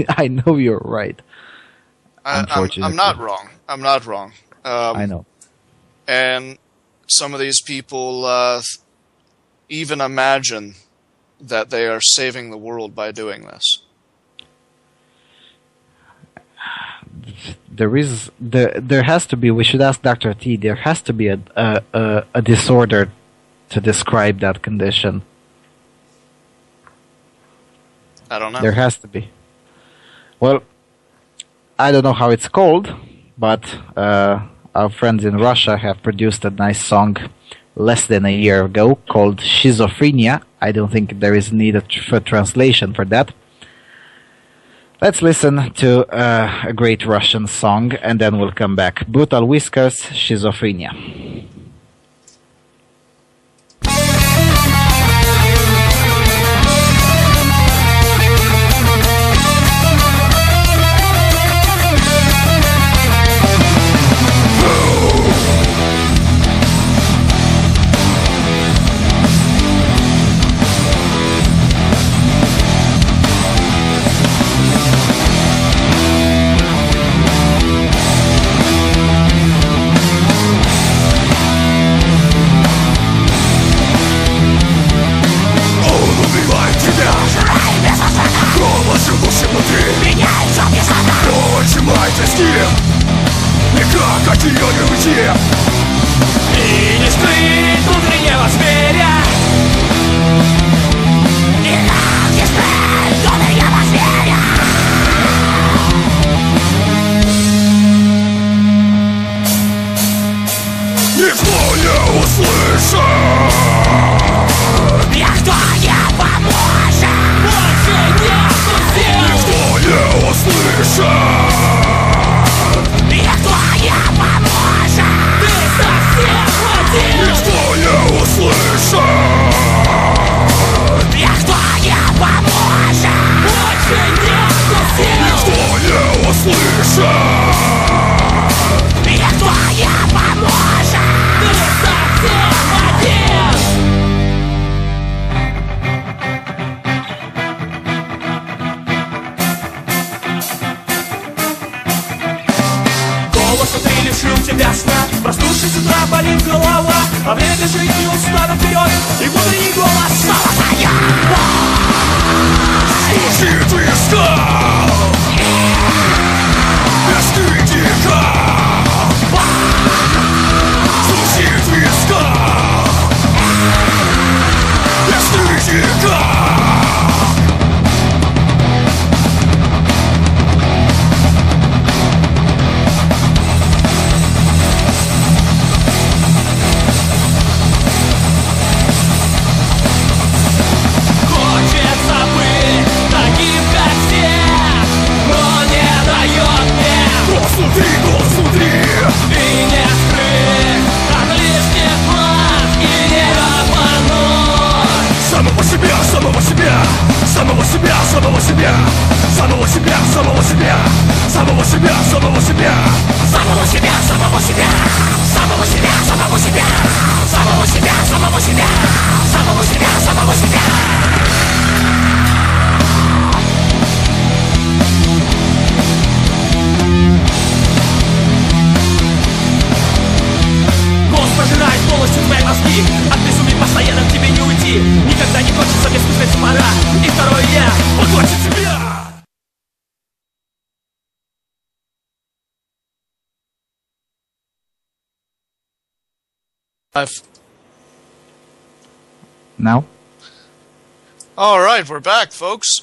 I know you're right. Unfortunately. I'm not wrong. I'm not wrong. I know. And some of these people even imagine that they are saving the world by doing this. There has to be. We should ask Dr. T. There has to be a disorder to describe that condition. I don't know. There has to be. Well, I don't know how it's called, but our friends in Russia have produced a nice song less than a year ago called Schizophrenia. I don't think there is need for translation for that. Let's listen to a great Russian song, and then we'll come back. Brutal Whiskers, Schizophrenia. какие люди. И не скрыть внутреннего зверя. И нам не скрыть внутреннего зверя. Никто не услышит. Никто не поможет. Больше нету сил. Никто не услышит. Никто не поможет. Ты совсем один. Никто не услышит. Никто не поможет. Больше нету сил. Никто не услышит. Никто не поможет. Ты совсем один. Голос внутри лишил тебя сна. Проснувшись с утра, болит голова. А время бежит неустанно вперед. И внутренний голос снова поет. Стучит виска. Без критика. Стучит виска. Без критика. Голос внутри, и не скрыть от лишних глаз и не обмануть самого себя, самого себя, самого себя, самого себя, самого себя, самого себя, самого себя, самого себя, самого себя, самого себя, самого себя, самого себя, самого себя, самого себя, самого себя, самого себя. Пожирает полностью твои мозги. От безумия постоянно к тебе не уйти. Никогда не кончится, мне спускается пора. И второе я поглотит тебя. Now? Alright, we're back, folks.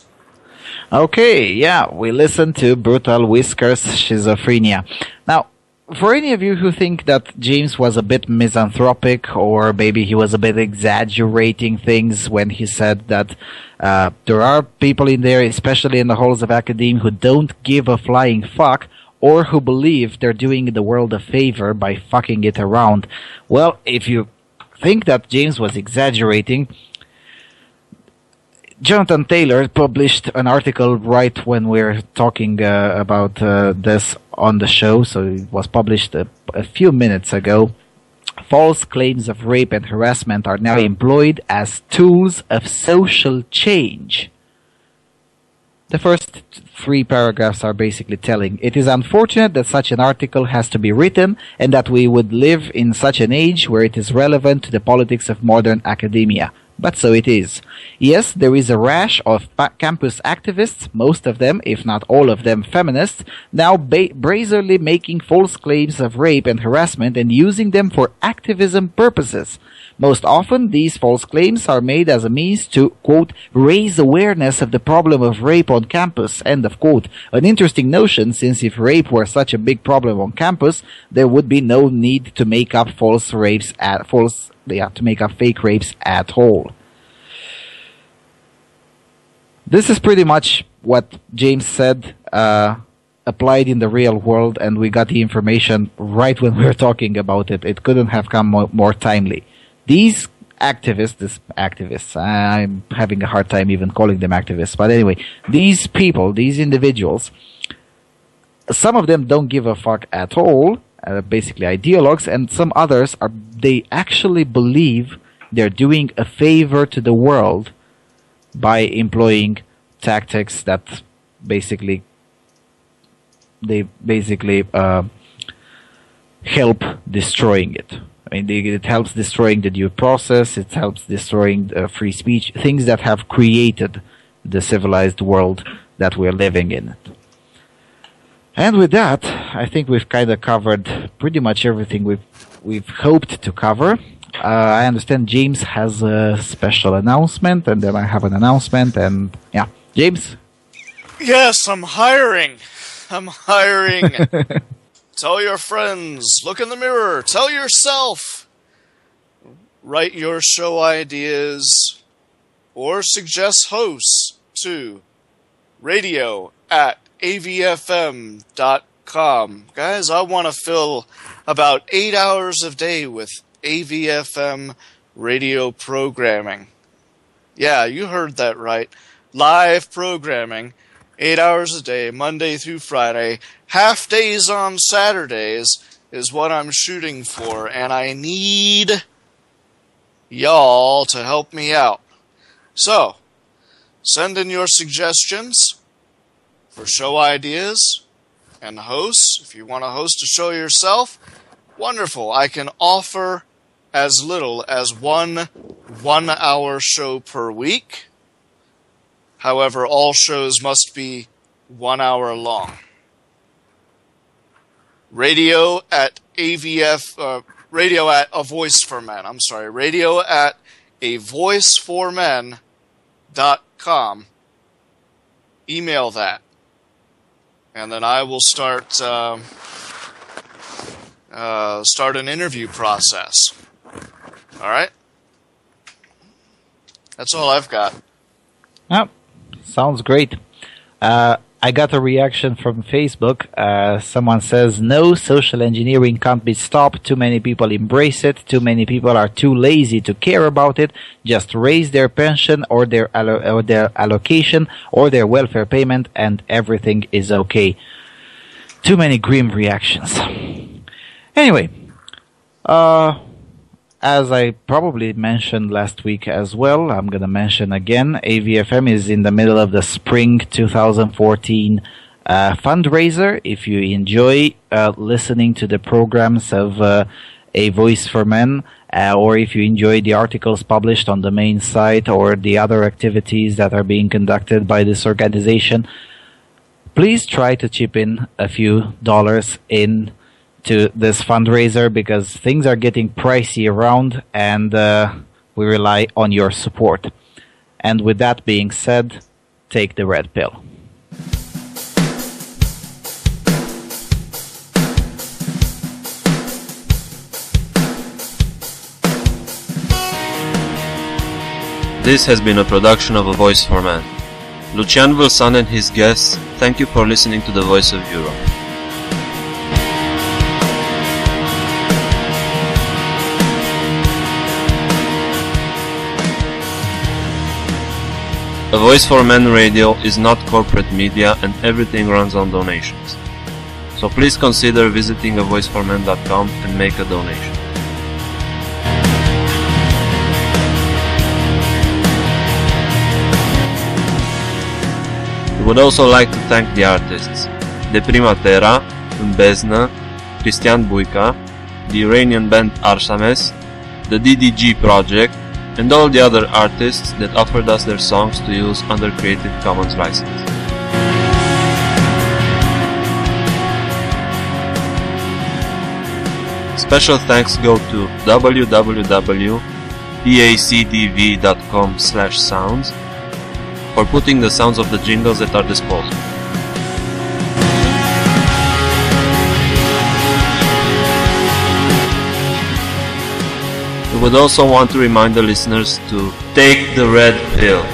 Okay, yeah, we listened to Brutal Whiskers Schizophrenia. Now, for any of you who think that James was a bit misanthropic, or maybe he was a bit exaggerating things when he said that there are people in there, especially in the halls of academia, who don't give a flying fuck, or who believe they're doing the world a favor by fucking it around. Well, if you think that James was exaggerating, Jonathan Taylor published an article right when we're talking about this on the show, so it was published a few minutes ago. False claims of rape and harassment are now employed as tools of social change. The first 3 paragraphs are basically telling, it is unfortunate that such an article has to be written and that we would live in such an age where it is relevant to the politics of modern academia. But so it is. Yes, there is a rash of campus activists, most of them, if not all of them, feminists, now brazenly making false claims of rape and harassment and using them for activism purposes. Most often, these false claims are made as a means to, quote, raise awareness of the problem of rape on campus, end of quote. An interesting notion, since if rape were such a big problem on campus, there would be no need to make up to make up fake rapes at all. This is pretty much what James said, applied in the real world, and we got the information right when we were talking about it. It couldn't have come more timely. These activists, I'm having a hard time even calling them activists, but anyway, these people, these individuals, some of them don't give a fuck at all, basically ideologues, and some others they actually believe they're doing a favor to the world by employing tactics that basically help destroying it. I mean, it helps destroying the due process, it helps destroying free speech, things that have created the civilized world that we're living in. And with that, I think we've kind of covered pretty much everything we've hoped to cover. I understand James has a special announcement, and then I have an announcement, and yeah. James? Yes, I'm hiring. Tell your friends, look in the mirror, tell yourself. Write your show ideas or suggest hosts to radio@avfm.com. Guys, I want to fill about 8 hours a day with AVFM radio programming. Yeah, you heard that right. Live programming, 8 hours a day, Monday through Friday. Half days on Saturdays is what I'm shooting for, and I need y'all to help me out. So, send in your suggestions for show ideas and hosts. If you want to host a show yourself, wonderful. I can offer as little as one 1-hour show per week. However, all shows must be 1 hour long. Radio at A Voice for Men. I'm sorry. Radio at avoiceformen.com. Email that. And then I will start an interview process. All right? That's all I've got. Yep. Sounds great. I got a reaction from Facebook. Someone says, no, social engineering can't be stopped. Too many people embrace it. Too many people are too lazy to care about it. Just raise their pension or their allocation or their welfare payment and everything is okay. Too many grim reactions. Anyway, as I probably mentioned last week as well, I'm going to mention again, AVFM is in the middle of the Spring 2014 fundraiser. If you enjoy listening to the programs of A Voice for Men, or if you enjoy the articles published on the main site or the other activities that are being conducted by this organization, please try to chip in a few dollars in to this fundraiser because things are getting pricey around and we rely on your support. And with that being said, take the red pill. This has been a production of A Voice for Man. Lucian Wilson and his guests, thank you for listening to The Voice of Europe. A Voice for Men radio is not corporate media and everything runs on donations. So please consider visiting avoiceformen.com and make a donation. We would also like to thank the artists De Primatera, Mbezna, Cristian Buica, the Iranian band Arsames, the DDG Project, and all the other artists that offered us their songs to use under Creative Commons license. Special thanks go to www.pacdv.com/sounds for putting the sounds of the jingles at our disposal. We would also want to remind the listeners to take the red pill.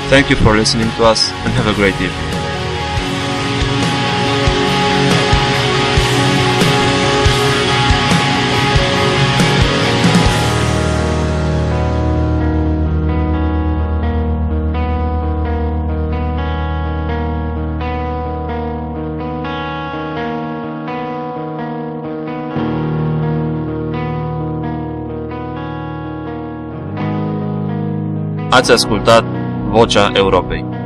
Thank you for listening to us and have a great evening. Ați ascultat Vocea Europei.